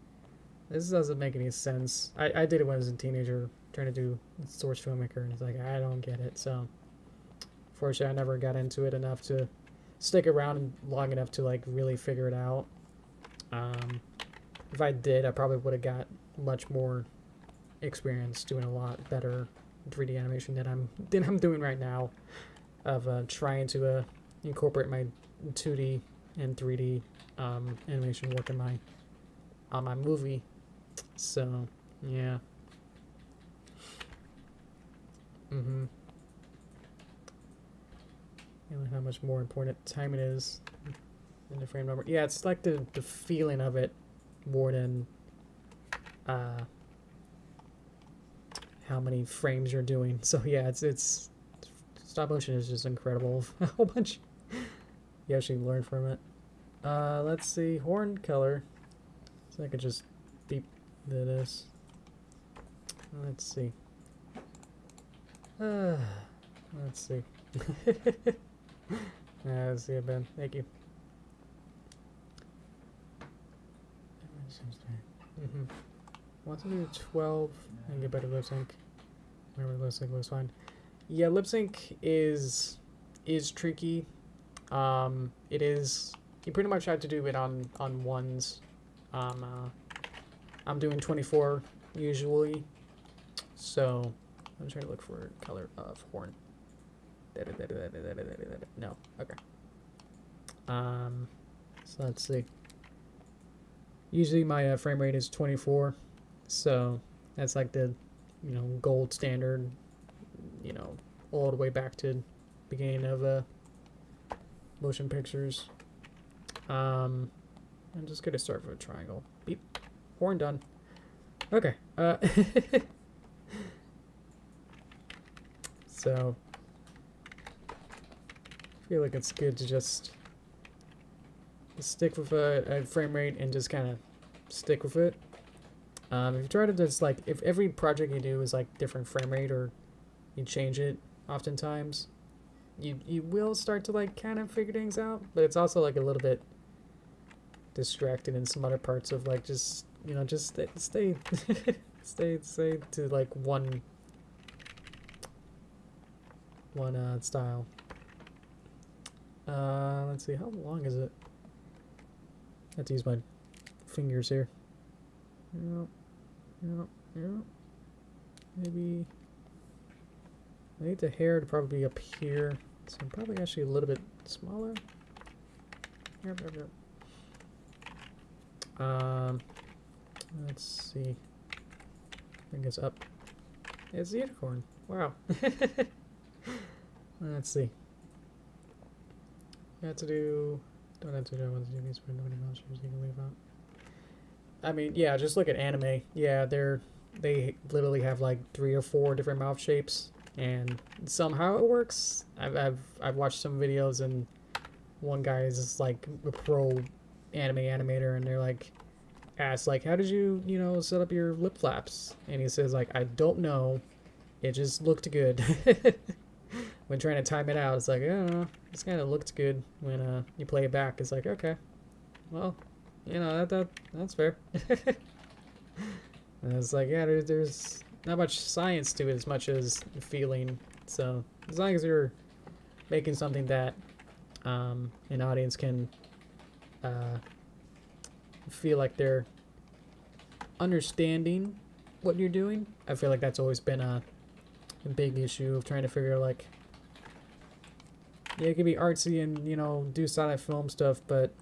[SPEAKER 1] this doesn't make any sense. I did it when I was a teenager, trying to do source filmmaker, and it's like, I don't get it. So, fortunately, I never got into it enough to stick around long enough to like really figure it out. If I did, I probably would have got much more experience doing a lot better 3D animation than I'm doing right now, of trying to incorporate my 2D and 3D animation work in on my movie. So yeah. And how much more important time it is in the frame number. Yeah, it's like the feeling of it more than how many frames you're doing. So yeah, it's stop motion is just incredible. A whole bunch you actually learn from it. Let's see, horn color. So I could just beep this. Let's see. Let's see. Let's see it, Ben. Thank you. Want to do 12 and get better lip sync. Whatever lip sync looks fine. Yeah, lip sync is tricky. It is. You pretty much have to do it on ones. I'm doing 24 usually, so I'm trying to look for color of horn. No, okay. So let's see. Usually my frame rate is 24, so that's like the, gold standard, all the way back to beginning of motion pictures. I'm just gonna start with a triangle. Beep. Horn done. Okay. So I feel like it's good to just stick with a frame rate and just kind of stick with it. If you try to just like, if every project you do is like different frame rate or you change it oftentimes, you will start to like kind of figure things out, but it's also like a little bit distracted in some other parts of like just just stay stay to like one style. Let's see, how long is it? I have to use my fingers here. Maybe I need the hair to probably be up here, so I'm probably actually a little bit smaller. Yep. Let's see. I think it's up. It's the unicorn. Wow. Let's see. Don't have to do these for nobody else. You can leave out. I mean, yeah, just look at anime. Yeah, they literally have like 3 or 4 different mouth shapes, and somehow it works. I've watched some videos, and one guy is just like a pro anime animator, and they're like, ask like, how did you, you know, set up your lip flaps? And he says like, I don't know. It just looked good. When trying to time it out, it's like, I don't know. It just kind of looked good when you play it back. It's like, okay, well, you know, that's fair. And it's like, yeah, there's not much science to it as much as feeling. So as long as you're making something that an audience can feel like they're understanding what you're doing, I feel like that's always been a big issue of trying to figure like, yeah, it can be artsy and, you know, do silent film stuff, but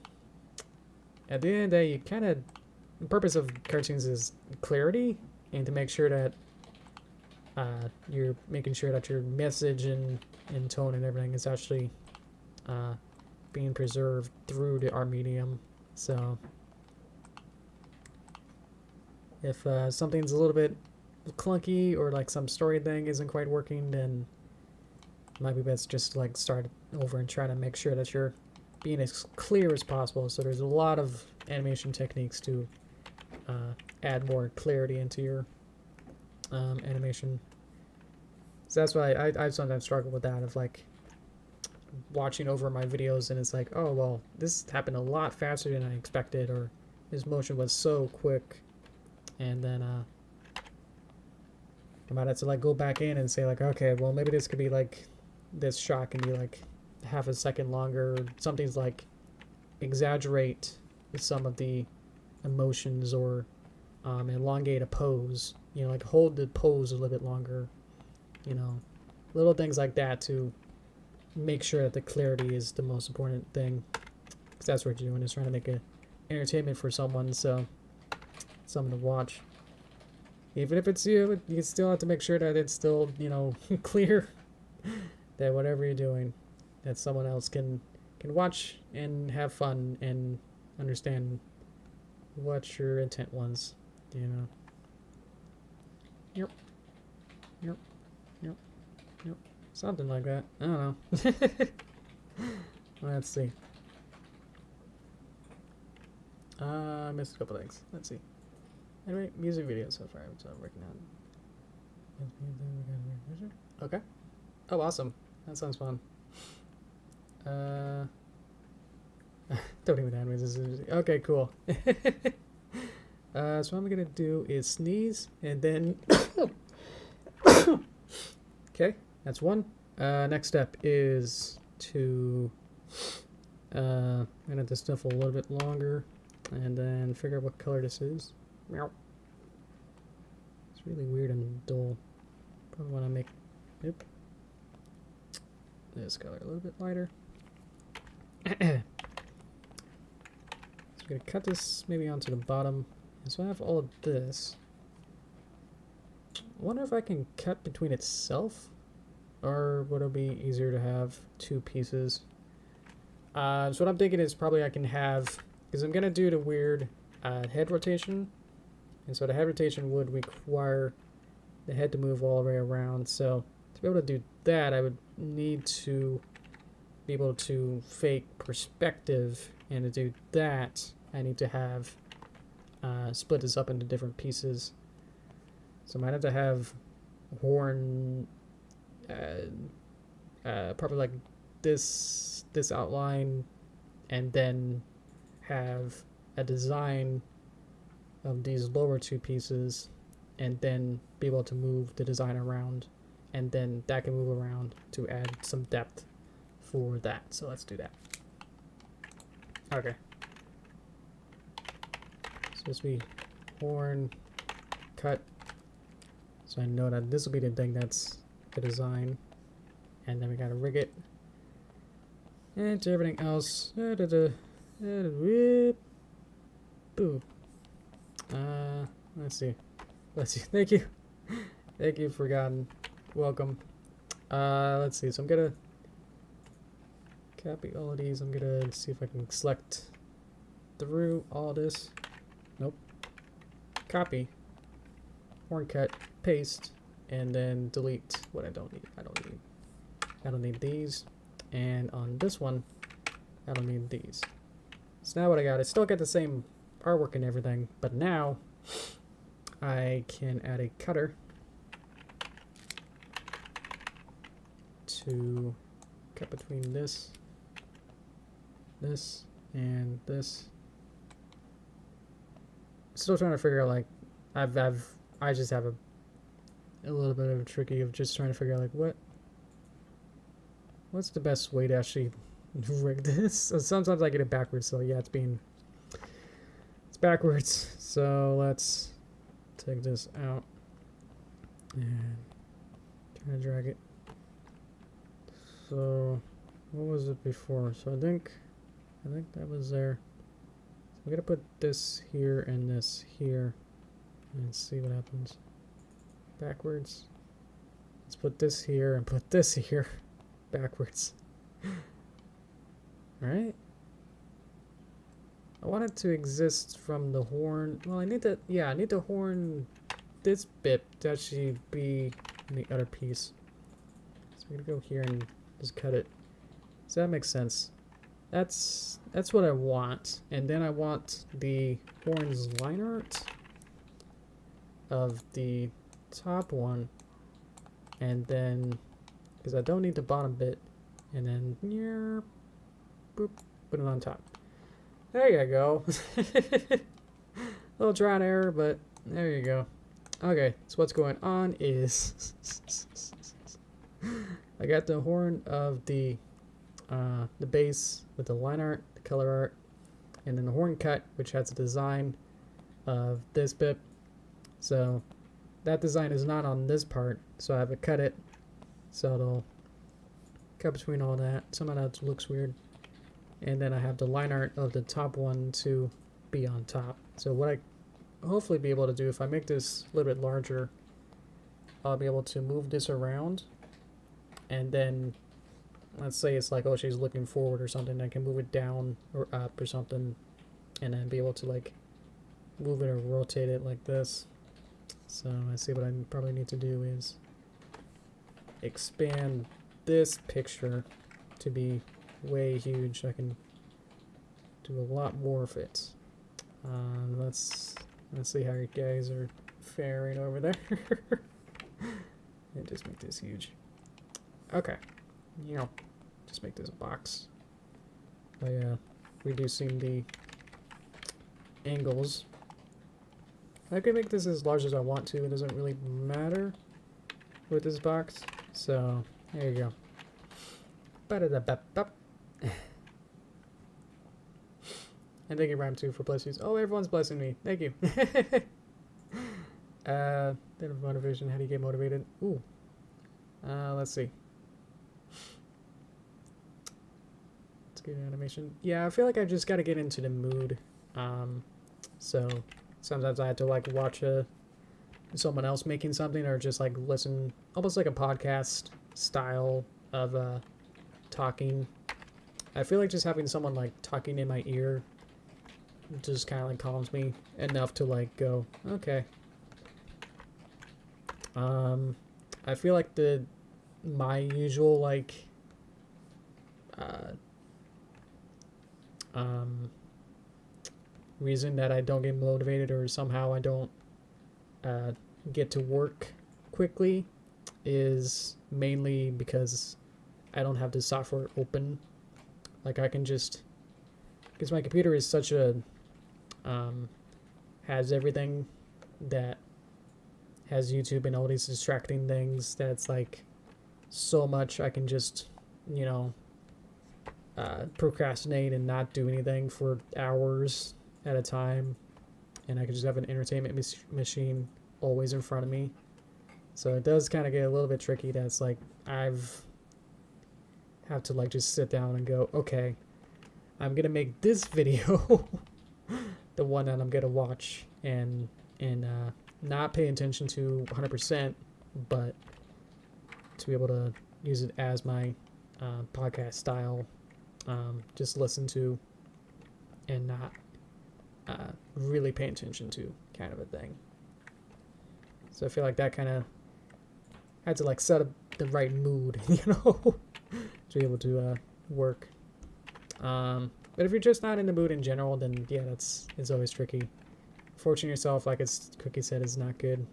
[SPEAKER 1] at the end of the day, you kind of, the purpose of cartoons is clarity and to make sure that you're making sure that your message and tone and everything is actually being preserved through the art medium. So if something's a little bit clunky or like some story thing isn't quite working, then it might be best just like start over and try to make sure that you're being as clear as possible. So there's a lot of animation techniques to add more clarity into your animation. So that's why I sometimes struggle with that, of like watching over my videos and it's like, oh well, this happened a lot faster than I expected, or this motion was so quick, and then I might have to like go back in and say like, okay, well maybe this could be like, this shot can be like half a second longer, or something's like exaggerate some of the emotions, or elongate a pose, you know, like hold the pose a little bit longer, you know, little things like that to make sure that the clarity is the most important thing, because that's what you're doing, is trying to make a entertainment for someone, so someone to watch. Even if it's you, you still have to make sure that it's still, you know, clear, that whatever you're doing, that someone else can watch and have fun and understand what your intent was, you know. Yep. Yep. Yep. Yep. Something like that. I don't know. Let's see. I missed a couple things. Let's see. Anyway, music video so far. So I'm working on. Okay. Oh, awesome. That sounds fun. Don't even animate this. Okay, cool. So what I'm gonna do is sneeze and then. Okay, that's one. Next step is to I'm gonna have to sniffle a little bit longer and then figure out what color this is. Meow. It's really weird and dull. Probably want to make this color a little bit lighter. So I'm gonna cut this maybe onto the bottom. And so I have all of this. I wonder if I can cut between itself, or would it be easier to have two pieces? So what I'm thinking is probably I can have, because I'm gonna do the weird head rotation, and so the head rotation would require the head to move all the way around. So to be able to do that, I would need to be able to fake perspective, and to do that, I need to have split this up into different pieces. So I might have to have horn, probably like this outline, and then have a design of these lower two pieces, and then be able to move the design around, and then that can move around to add some depth for that. So let's do that. Okay. So this will be horn cut. So I know that this will be the thing that's the design, and then we gotta rig it. And to everything else, boom. Let's see. Thank you. Thank you, Forgotten. Welcome. Let's see. So I'm gonna copy all of these. I'm gonna see if I can select through all this. Nope. Copy. Horn cut. Paste. And then delete what I don't need. I don't need these. And on this one, I don't need these. So now what I got, I still get the same artwork and everything, but now I can add a cutter to cut between this, and this. Still trying to figure out, like, I just have a little bit of a tricky of just trying to figure out, like, what's the best way to actually rig this. So sometimes I get it backwards, so yeah, it's backwards. So let's take this out and try to drag it. So what was it before? So I think that was there. So we're gonna put this here and this here and see what happens. Backwards. Let's put this here and put this here. Backwards. Right? I want it to exist from the horn. Well, I need the horn, this bit to actually be in the other piece. So I'm gonna go here and just cut it. So that makes sense. That's what I want. And then I want the horns line art of the top one. And then, because I don't need the bottom bit, and then boop, put it on top. There you go. Little trial and error, but there you go. Okay, so what's going on is I got the horn of the base with the line art, the color art, and then the horn cut, which has a design of this bit. So that design is not on this part, so I have to cut it. So it'll cut between all that. Somehow that looks weird. And then I have the line art of the top one to be on top. So what I hopefully be able to do, if I make this a little bit larger, I'll be able to move this around. And then, let's say it's like, oh, she's looking forward or something. I can move it down or up or something. And then be able to, like, move it or rotate it like this. So I see what I probably need to do is expand this picture to be way huge. I can do a lot more of it. Let's see how you guys are faring over there. And just make this huge. Okay, just make this a box by reducing the angles. I can make this as large as I want to. It doesn't really matter with this box. So there you go. And thank you, Rhyme 2, for blessings. Oh, everyone's blessing me. Thank you. Bit of motivation. How do you get motivated? Ooh. Let's see. Let's get an animation. Yeah, I feel like I just got to get into the mood. So sometimes I have to like watch someone else making something, or just like listen, almost like a podcast style of talking. I feel like just having someone like talking in my ear just kind of like calms me enough to like go, okay. I feel like my usual like reason that I don't get motivated or somehow I don't get to work quickly is mainly because I don't have the software open. Like I can just, because my computer is such a has everything that has YouTube and all these distracting things that it's like so much I can just procrastinate and not do anything for hours at a time, and I can just have an entertainment machine always in front of me. So it does kind of get a little bit tricky. That's like have to like just sit down and go, okay, I'm gonna make this video the one that I'm gonna watch and not pay attention to 100%, but to be able to use it as my podcast style, just listen to and not really pay attention to kind of a thing. So I feel like that kind of had to like set up the right mood, to be able to work. But if you're just not in the mood in general, then yeah, it's always tricky. Forcing yourself, like as Cookie said, is not good.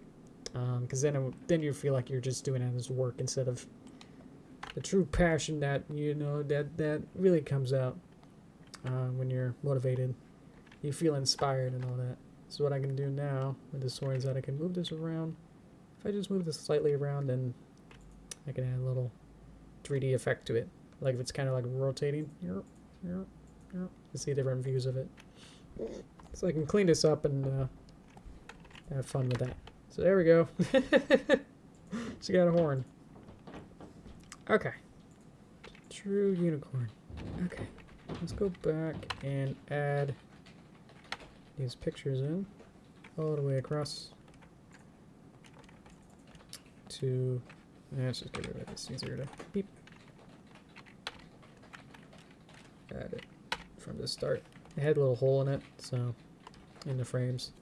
[SPEAKER 1] Because then you feel like you're just doing it as work instead of the true passion that, you know, that really comes out when you're motivated. You feel inspired and all that. So what I can do now with the sword is that I can move this around. If I just move this slightly around, then I can add a little 3D effect to it. Like if it's kind of like rotating. You see different views of it. So I can clean this up and have fun with that. So there we go. She got a horn. Okay. True unicorn. Okay. Let's go back and add these pictures in all the way across to, let's just get rid of it. It's easier to beep. Add it from the start. It had a little hole in it, so in the frames.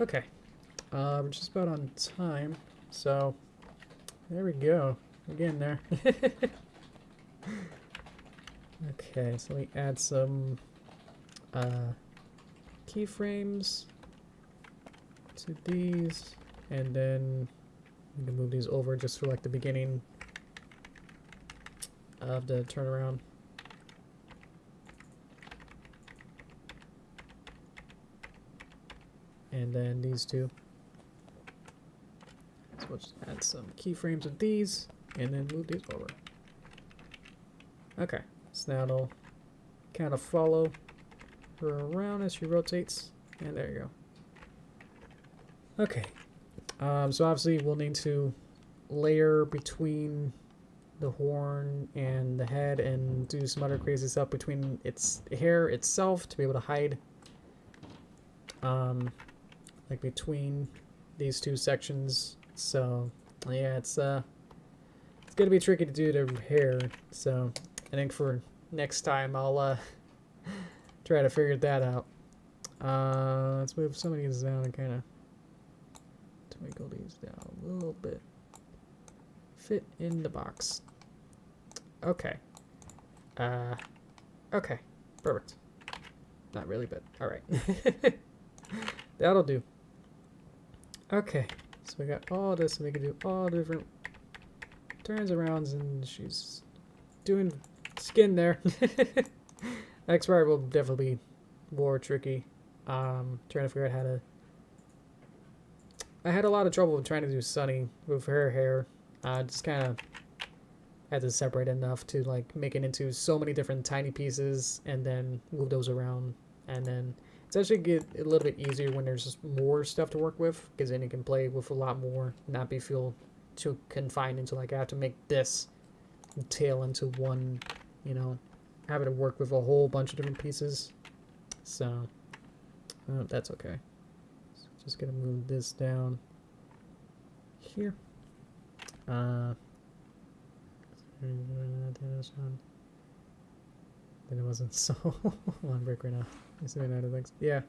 [SPEAKER 1] Okay, we're just about on time, so there we go. We're getting there. Okay, so let me add some keyframes to these, and then we can move these over just for like the beginning of the turnaround. And then these two. So we'll just add some keyframes of these, and then move these over. Okay, so now it'll kind of follow her around as she rotates, and there you go. Okay, so obviously we'll need to layer between the horn and the head and do some other crazy stuff between its hair itself to be able to hide like between these two sections. So yeah, it's gonna be tricky to do the hair, so I think for next time I'll try to figure that out. Let's move some of these down and kind of twinkle these down a little bit. Fit in the box. Okay. Okay. Perfect. Not really, but alright. That'll do. Okay. So we got all this, and we can do all different turns arounds, and she's doing skin there. Next part will definitely be more tricky. Trying to figure out how to... I had a lot of trouble with trying to do Sunny with her hair. Just kind of had to separate enough to like make it into so many different tiny pieces and then move those around. And then it's actually get a little bit easier when there's just more stuff to work with, because then you can play with a lot more, not be feel too confined into like I have to make this tail into one, you know, having to work with a whole bunch of different pieces. So that's okay. So just gonna move this down here. Then it wasn't so on break right now. Yeah,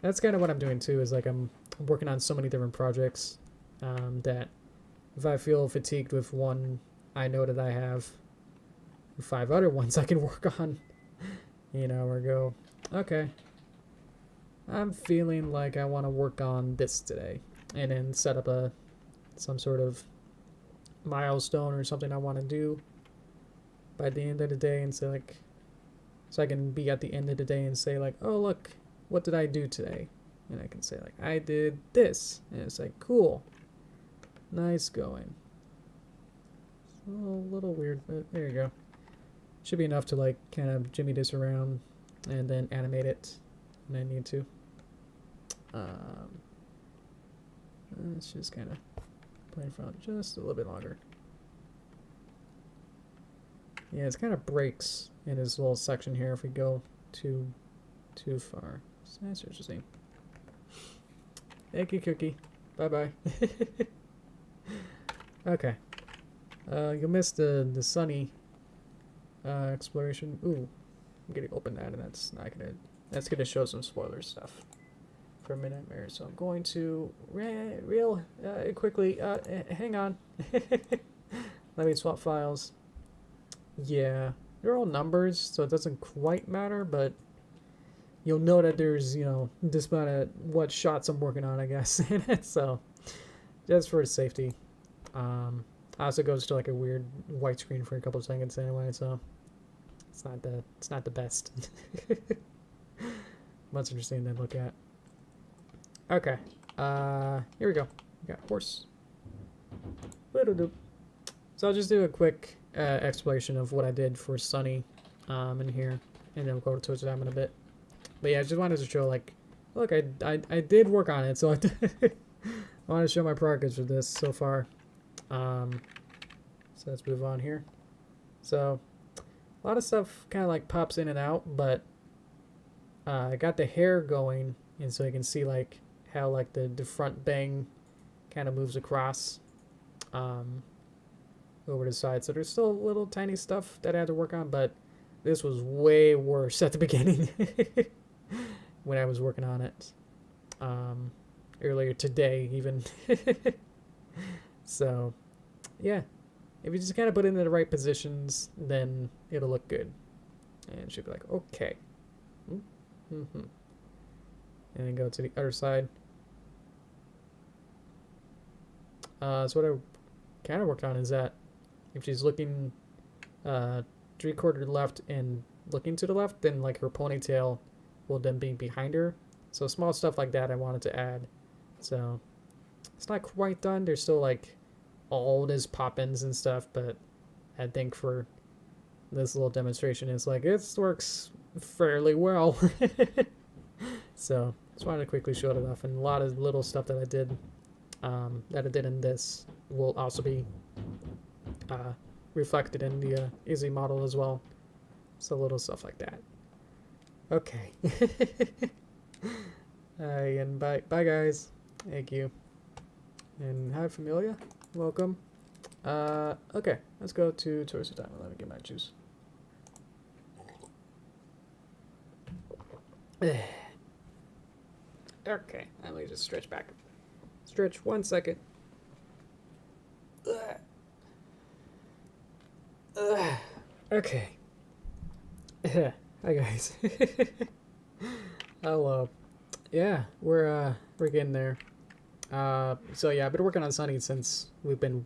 [SPEAKER 1] that's kind of what I'm doing too. Is like I'm working on so many different projects that if I feel fatigued with one, I know that I have 5 other ones I can work on. You know, or go, okay, I'm feeling like I want to work on this today, and then set up some sort of milestone or something I want to do by the end of the day, and say like, so I can be at the end of the day and say like, oh look, what did I do today? And I can say like, I did this, and it's like, cool, nice going. It's a little weird, but there you go. Should be enough to like kind of jimmy this around and then animate it when I need to. Let's just kind of play in front just a little bit longer. Yeah, it's kind of breaks in this little section here if we go too far. So that's interesting. Thank you, Cookie. Bye-bye. Okay. You'll miss the sunny exploration. Ooh, I'm gonna open that, and that's not gonna. That's gonna show some spoiler stuff for a minute, Mary. So I'm going to real quickly. Hang on. Let me swap files. Yeah, they're all numbers, so it doesn't quite matter, but you'll know that there's, you know, this amount of what shots I'm working on, I guess, in it. So just for safety. Also goes to like a weird white screen for a couple of seconds anyway, so it's not the best. Much interesting to look at. Okay, here we go. We got horse. So I'll just do a quick explanation of what I did for Sunny in here, and then we'll go to them in a bit. But yeah, I just wanted to show, like, look, I did work on it, so I wanted to show my progress with this so far. So let's move on here. So a lot of stuff kind of like pops in and out, but I got the hair going, and so you can see like how like the front bang kind of moves across over the side. So there's still little tiny stuff that I had to work on, but this was way worse at the beginning when I was working on it earlier today even. So yeah, if you just kind of put it in the right positions, then it'll look good, and it should be like okay. Mm-hmm. And then go to the other side. So what I kind of worked on is that if she's looking 3/4 left and looking to the left, then like her ponytail will then be behind her. So small stuff like that I wanted to add. So it's not quite done. There's still like all this pop-ins and stuff, but I think for this little demonstration, it's like it works fairly well. So just wanted to quickly show it off, and a lot of little stuff that I did in this will also be reflected in the Izzy model as well. So little stuff like that. Okay. And bye guys. Thank you. And hi Familia. Welcome. Okay, let's go to tourist time. Let me get my juice. Okay, let me just stretch back. Stretch 1 second. Okay. Hi guys. Hello. Yeah, we're getting there. So yeah, I've been working on Sunny since we've been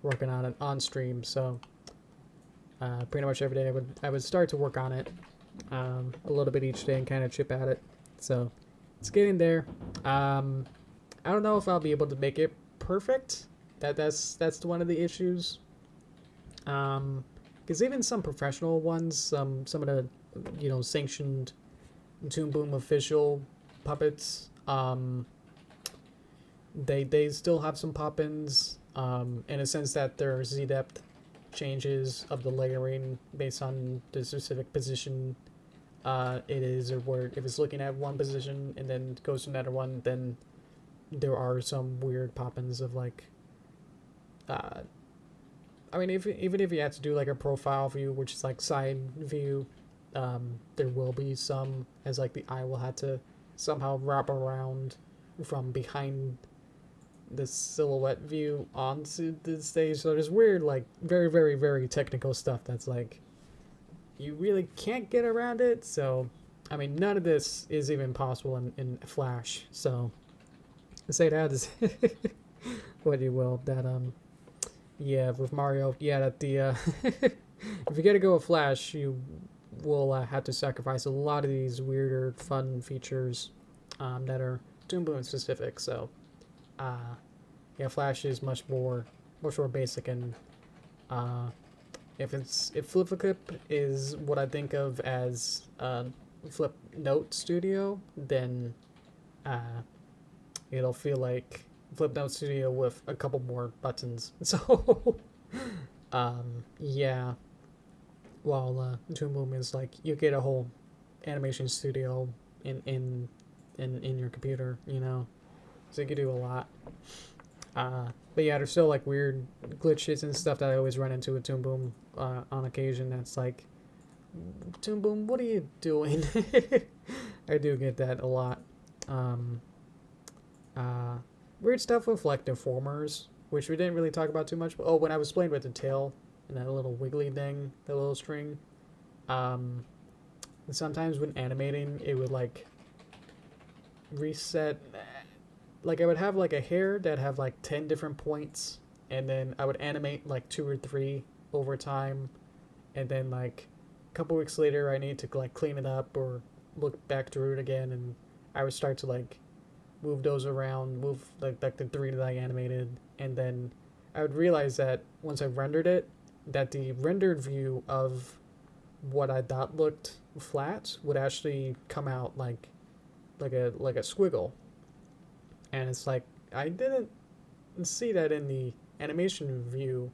[SPEAKER 1] working on it on stream. So pretty much every day I would start to work on it a little bit each day and kind of chip at it. So it's getting there. I don't know if I'll be able to make it perfect. That's one of the issues. Because even some professional ones, some of the sanctioned Toon Boom official puppets, they still have some pop-ins, in a sense that their Z-depth changes of the layering based on the specific position it is, or where if it's looking at one position and then goes to another one, then there are some weird pop-ins of like I mean, even if you had to do like a profile view, which is like side view, there will be some, as like the eye will have to somehow wrap around from behind the silhouette view onto the stage. So there's weird, like very, very, very technical stuff that's like you really can't get around it. So I mean, none of this is even possible in Flash. So say that is what you will. That yeah, with Mario, yeah, that the if you get to go with Flash, you will have to sacrifice a lot of these weirder, fun features that are Toon Boom specific. So, yeah, Flash is much more basic, and if Flip Clip is what I think of as Flip Note Studio, then it'll feel like Flip Note Studio with a couple more buttons. So, yeah. While Toon Boom is like you get a whole animation studio in your computer, so you can do a lot. But yeah, there's still like weird glitches and stuff that I always run into with Toon Boom on occasion. That's like, Toon Boom, what are you doing? I do get that a lot. Weird stuff with like deformers, which we didn't really talk about too much. Oh, when I was playing with the tail, and that little wiggly thing, the little string. And sometimes when animating, it would like reset. Like I would have like a hair that have like 10 different points, and then I would animate like 2 or 3 over time, and then like a couple weeks later I need to like clean it up or look back through it again, and I would start to like move those around, move like the 3 that I animated, and then I would realize that once I rendered it, that the rendered view of what I thought looked flat would actually come out like a squiggle. And it's like I didn't see that in the animation view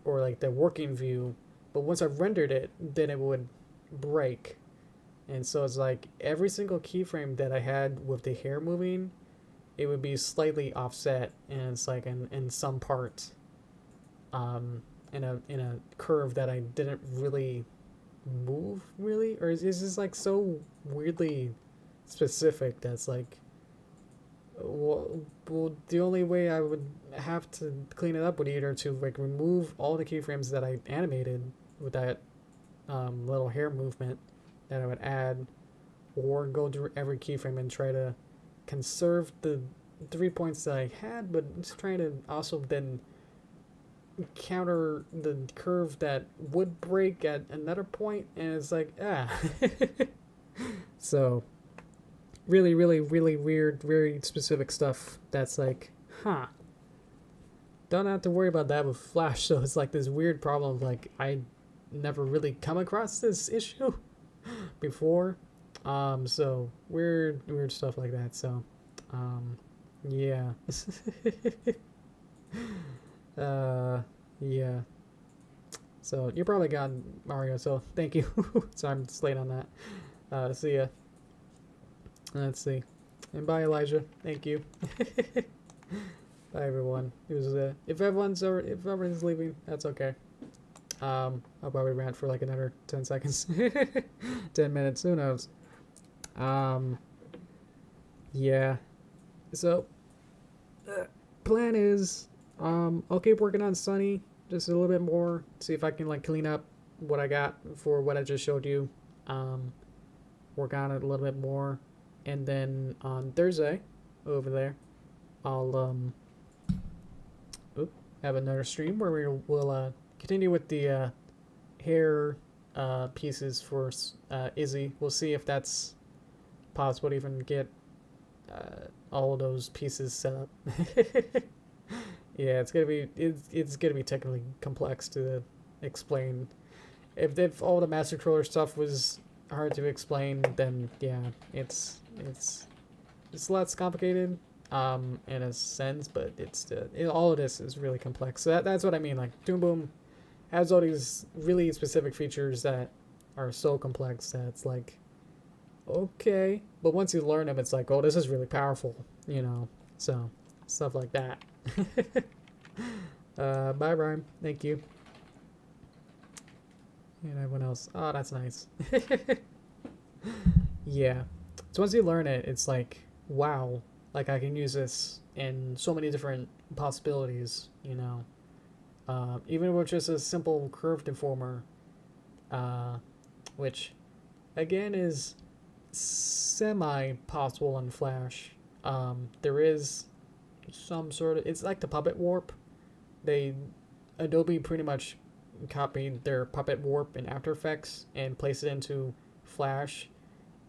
[SPEAKER 1] or like the working view, but once I rendered it, then it would break. And so it's like every single keyframe that I had with the hair moving, it would be slightly offset, and it's like in some parts, in a curve that I didn't really move really, or is this like so weirdly specific that's like, well, the only way I would have to clean it up would either to like remove all the keyframes that I animated with that little hair movement that I would add, or go through every keyframe and try to conserve the 3 points that I had, but just trying to also then counter the curve that would break at another point, and it's like, So really, really, really weird, very specific stuff that's like, don't have to worry about that with Flash. So it's like this weird problem of like, I never really come across this issue before. So weird stuff like that. So, yeah. Yeah. So you're probably gone, Mario, so thank you. So I'm just late on that. See ya. Let's see. And bye, Elijah. Thank you. Bye, everyone. It was if everyone's leaving, that's okay. I'll probably rant for like another 10 seconds. 10 minutes, who knows. Yeah. So plan is I'll keep working on Sunny just a little bit more, see if I can like clean up what I got for what I just showed you. Work on it a little bit more, and then on Thursday over there I'll have another stream where we'll continue with the hair pieces for Izzy. We'll see if that's possible to even get all of those pieces set up. Yeah, it's gonna be technically complex to explain. If all the Master Controller stuff was hard to explain, then yeah, it's less complicated in a sense, but all of this is really complex. So that's what I mean. Like Toon Boom has all these really specific features that are so complex that it's like, okay, but once you learn them, it's like, oh, this is really powerful, you know. So stuff like that. Bye, Rhyme. Thank you. And everyone else. Oh, that's nice. Yeah. So once you learn it, it's like, wow, like I can use this in so many different possibilities, you know. Even with just a simple curve deformer, which again is semi-possible in Flash. There is some sort of, it's like the puppet warp. Adobe pretty much copied their puppet warp in After Effects and placed it into Flash,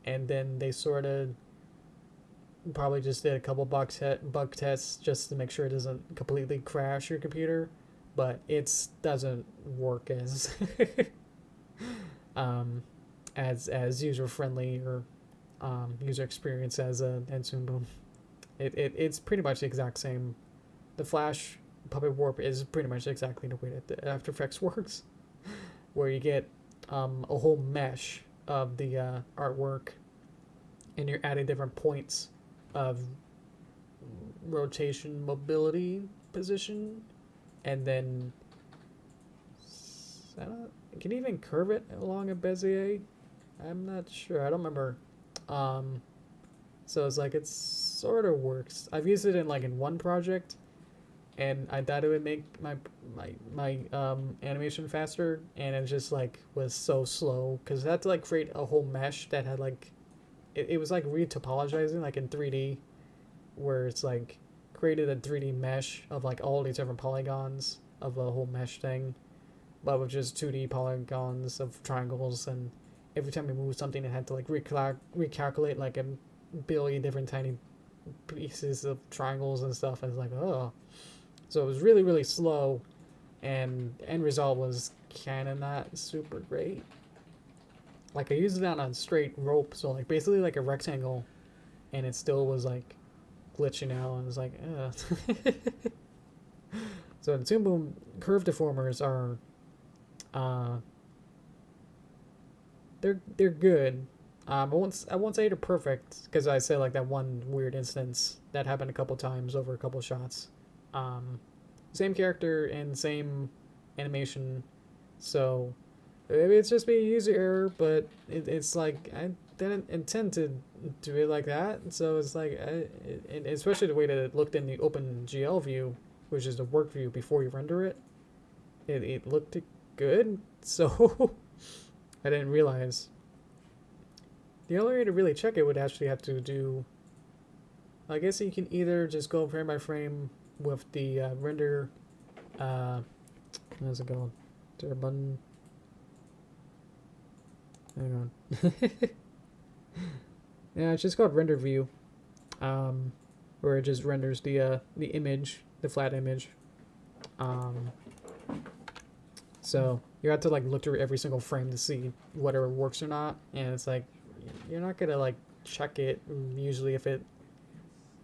[SPEAKER 1] and then they sort of probably just did a couple bug tests just to make sure it doesn't completely crash your computer, but it doesn't work as as user friendly or user experience as Toon Boom. It's pretty much the exact same. The Flash puppet warp is pretty much exactly the way that the After Effects works, where you get a whole mesh of the artwork, and you're adding different points of rotation, mobility, position, and then can you even curve it along a Bezier? I'm not sure. I don't remember. So it's like it sort of works. I've used it in one project, and I thought it would make my animation faster, and it just like was so slow because I had to like create a whole mesh that had like it was like re-topologizing like in 3D, where it's like created a 3D mesh of like all these different polygons of a whole mesh thing, but with just 2D polygons of triangles, and every time you move something it had to like recalculate like a billion different tiny pieces of triangles and stuff, and it's like, oh. So it was really, really slow, and end result was kind of not super great. Like I used it on a straight rope, so like basically like a rectangle, and it still was like glitching out, and it was like, ugh. So the Toon Boom curve deformers are, they're good. I won't say they're perfect because I said like that one weird instance that happened a couple times over a couple shots. Same character and same animation, so maybe it's just be a user error, but it's like I didn't intend to do it like that, so it's like especially the way that it looked in the OpenGL view, which is the work view before you render it, it looked good, so I didn't realize. The only way to really check it would actually have to do, I guess you can either just go frame by frame with the render, how's it called? Is there a button? Hang on. Yeah, it's just called render view, where it just renders the image, the flat image. So you have to like look through every single frame to see whether it works or not, and it's like you're not gonna like check it usually if it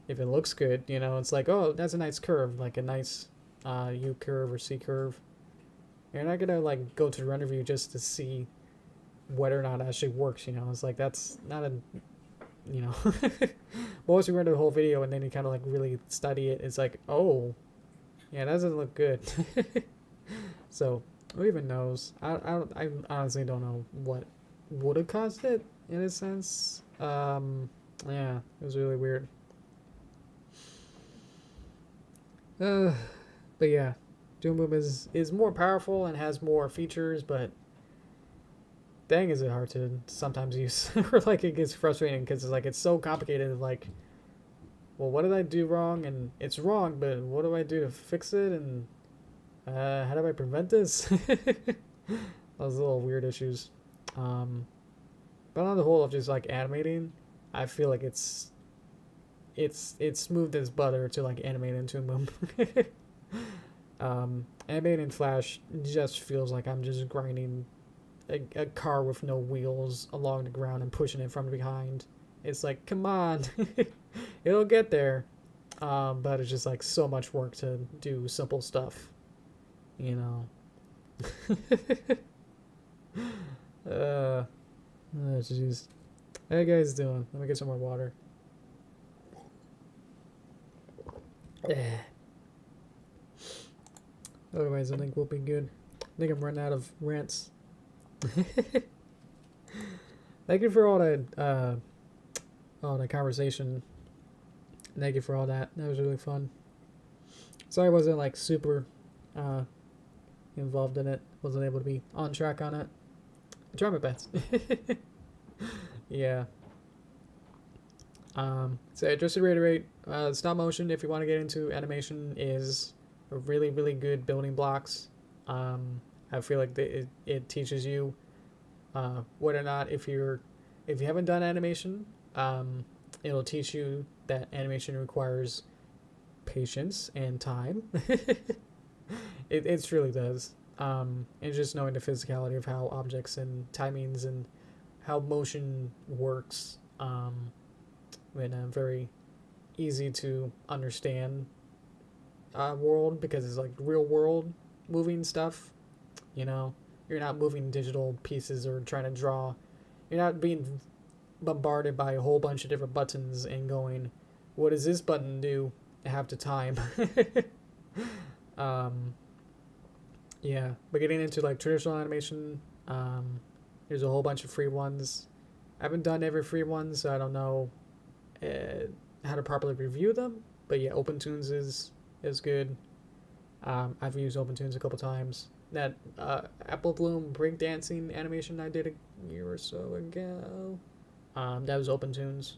[SPEAKER 1] looks good, you know. It's like, oh, that's a nice curve, like a nice U curve or C curve. You're not gonna like go to the render view just to see whether or not it actually works, you know. It's like that's not a, you know. But once you render the whole video and then you kind of like really study it, it's like, oh, yeah, that doesn't look good. So who even knows? I honestly don't know what would have caused it in a sense. Yeah, it was really weird. But yeah, Toon Boom is more powerful and has more features, but dang, is it hard to sometimes use. Or like it gets frustrating because it's like it's so complicated. Like, well, what did I do wrong? And it's wrong, but what do I do to fix it? And how do I prevent this? Those little weird issues. But on the whole of just like animating, I feel like it's smooth as butter to like animate into Moon. Animating Flash just feels like I'm just grinding a car with no wheels along the ground and pushing it from behind. It's like, come on, it'll get there. But it's just like so much work to do simple stuff, you know. Jeez. How you guys doing? Let me get some more water. Otherwise, I think we'll be good. I think I'm running out of rants. Thank you for all the conversation. Thank you for all that. That was really fun. Sorry I wasn't like super involved in it. Wasn't able to be on track on it. I tried my best. Yeah. So just to reiterate, stop motion, if you want to get into animation, is a really, really good building blocks. I feel like it teaches you whether or not if you haven't done animation, it'll teach you that animation requires patience and time. It really does. And just knowing the physicality of how objects and timings and how motion works in a very easy to understand world, because it's like real world moving stuff, you know. You're not moving digital pieces or trying to draw. You're not being bombarded by a whole bunch of different buttons and going, what does this button do half the time? Yeah, but getting into like traditional animation, there's a whole bunch of free ones. I haven't done every free one, so I don't know how to properly review them. But yeah, OpenToons is good. I've used OpenTunes a couple times. That Apple Bloom breakdancing animation I did a year or so ago, that was OpenTunes.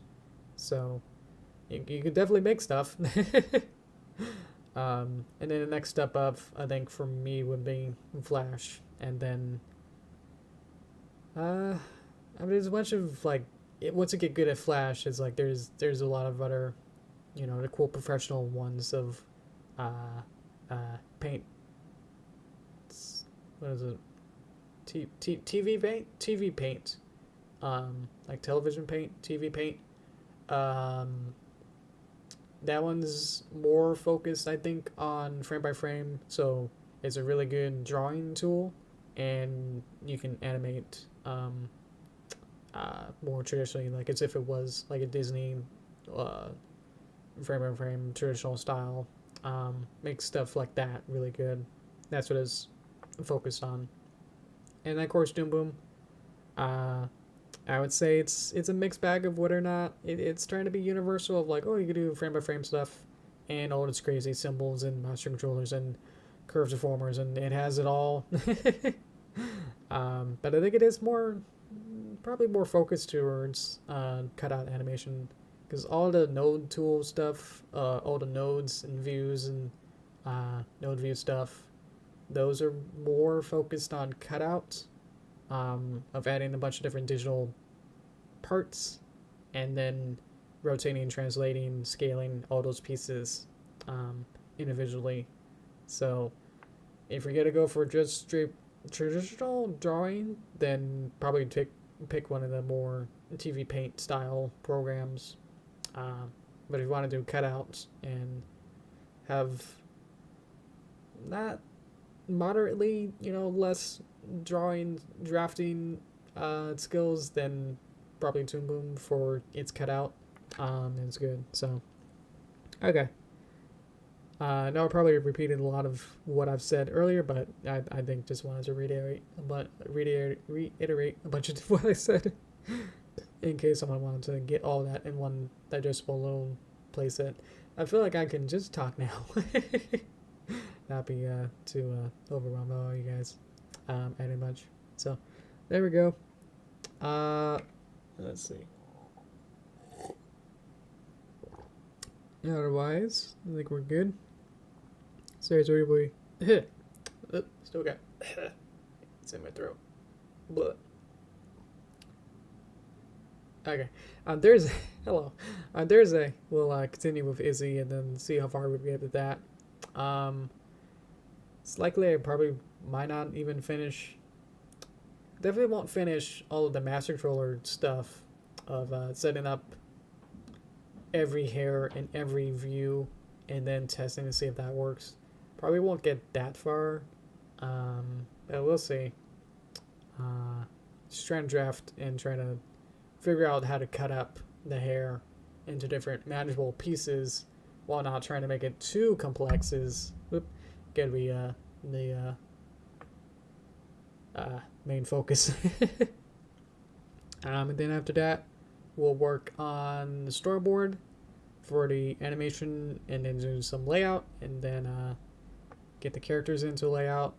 [SPEAKER 1] So you can definitely make stuff. And then the next step up, I think, for me would be Flash. And then, I mean, there's a bunch of, like, once you get good at Flash, it's like there's a lot of other, you know, the cool professional ones of, paint. What is it? TV paint? TV paint. Like television paint, TV paint. That one's more focused, I think, on frame by frame. So it's a really good drawing tool, and you can animate more traditionally, like as if it was like a Disney frame by frame traditional style. Makes stuff like that really good. That's what it's focused on. And then, of course, Doom Boom. I would say it's a mixed bag of whether or not it's trying to be universal of like, oh, you can do frame by frame stuff and all its crazy symbols and master controllers and curves deformers, and it has it all. But I think it is probably more focused towards cutout animation, because all the node tool stuff, all the nodes and views and node view stuff, those are more focused on cutouts. Of adding a bunch of different digital parts and then rotating, translating, scaling all those pieces individually. So if you're going to go for just straight traditional drawing, then probably pick one of the more TV Paint style programs. But if you want to do cutouts and have not moderately, you know, less drafting skills, then probably Toon Boom for its cutout. It's good. So okay. No, I probably repeated a lot of what I've said earlier, but I think just wanted to reiterate a bunch of what I said in case someone wanted to get all that in one digestible little playset. I feel like I can just talk now. Not be too overwhelmed by all you guys adding much. So there we go. Let's see. Otherwise, I think we're good. Sorry, boy. Still got it's in my throat. Blah. Okay. Thursday. Hello. Thursday, we'll continue with Izzy and then see how far we get with that. It's likely I probably might not even finish. Definitely won't finish all of the master controller stuff of setting up every hair in every view and then testing to see if that works. Probably won't get that far, but we'll see. Just trying to draft and trying to figure out how to cut up the hair into different manageable pieces while not trying to make it too complex is gonna be the main focus. And then after that, we'll work on the storyboard for the animation and then do some layout and then get the characters into layout.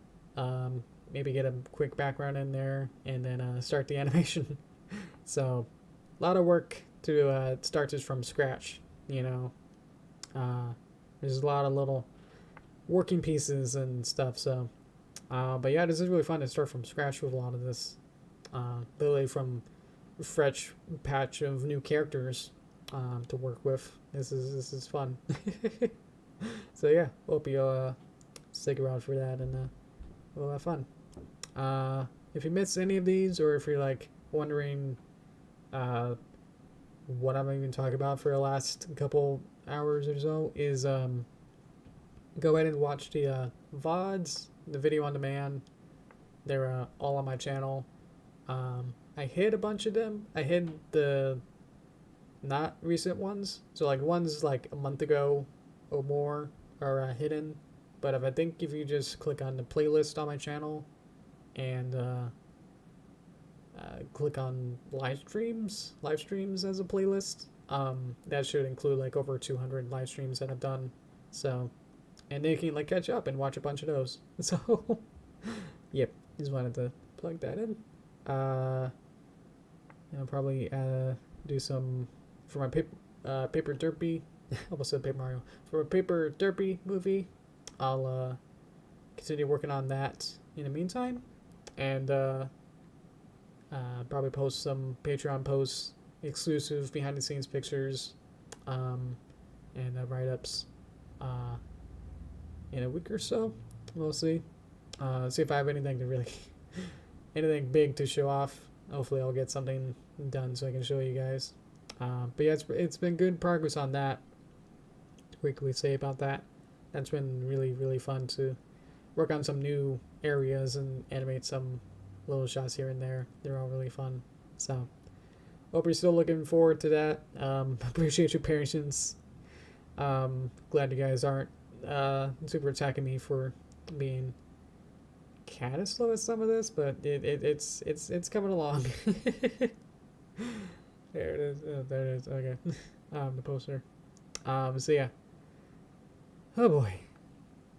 [SPEAKER 1] Maybe get a quick background in there and then start the animation. So a lot of work to start this from scratch, you know. There's a lot of little working pieces and stuff, so but yeah, this is really fun to start from scratch with a lot of this, literally from a fresh patch of new characters to work with. This is fun. So yeah, hope you'll stick around for that and we'll have fun. If you missed any of these, or if you're like wondering what I'm even talking about for the last couple hours or so, is go ahead and watch the VODs, the video on demand. They're all on my channel. I hid a bunch of them. I hid the not recent ones, so like ones like a month ago or more are hidden. But I think if you just click on the playlist on my channel and click on live streams as a playlist, that should include like over 200 live streams that I've done. So and they can like catch up and watch a bunch of those. So, yep, just wanted to plug that in. And I'll probably do some for my paper derpy. Almost said Paper Mario. For a paper derpy movie, I'll continue working on that in the meantime, and probably post some Patreon posts, exclusive behind the scenes pictures, and write ups in a week or so. We'll see. See if I have anything to really anything big to show off. Hopefully I'll get something done so I can show you guys. But yeah, it's been good progress on that. To quickly say about that. That's been really fun to work on some new areas and animate some little shots here and there. They're all really fun. So hope you're still looking forward to that. Appreciate your patience. Glad you guys aren't super attacking me for being kind of slow at some of this, but it's coming along. There it is. Oh, there it is. Okay. The poster. So yeah. Oh boy.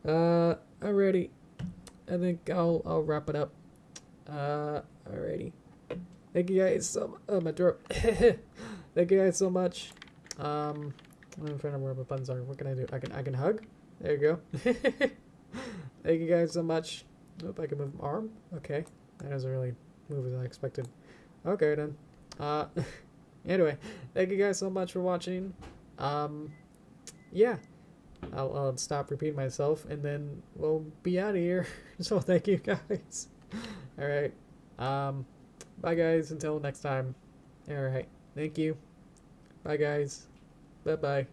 [SPEAKER 1] Alrighty. I think I'll wrap it up. Alrighty. Thank you guys so my throat. Thank you guys so much. I'm trying to remember where my buttons are. What can I do? I can hug. There you go. Thank you guys so much. Hope I can move my arm. Okay. That doesn't really move as I expected. Okay then. Anyway, thank you guys so much for watching. Yeah. I'll stop repeating myself and then we'll be out of here. So thank you guys. Alright. Bye guys until next time. Alright. Thank you. Bye guys. Bye bye.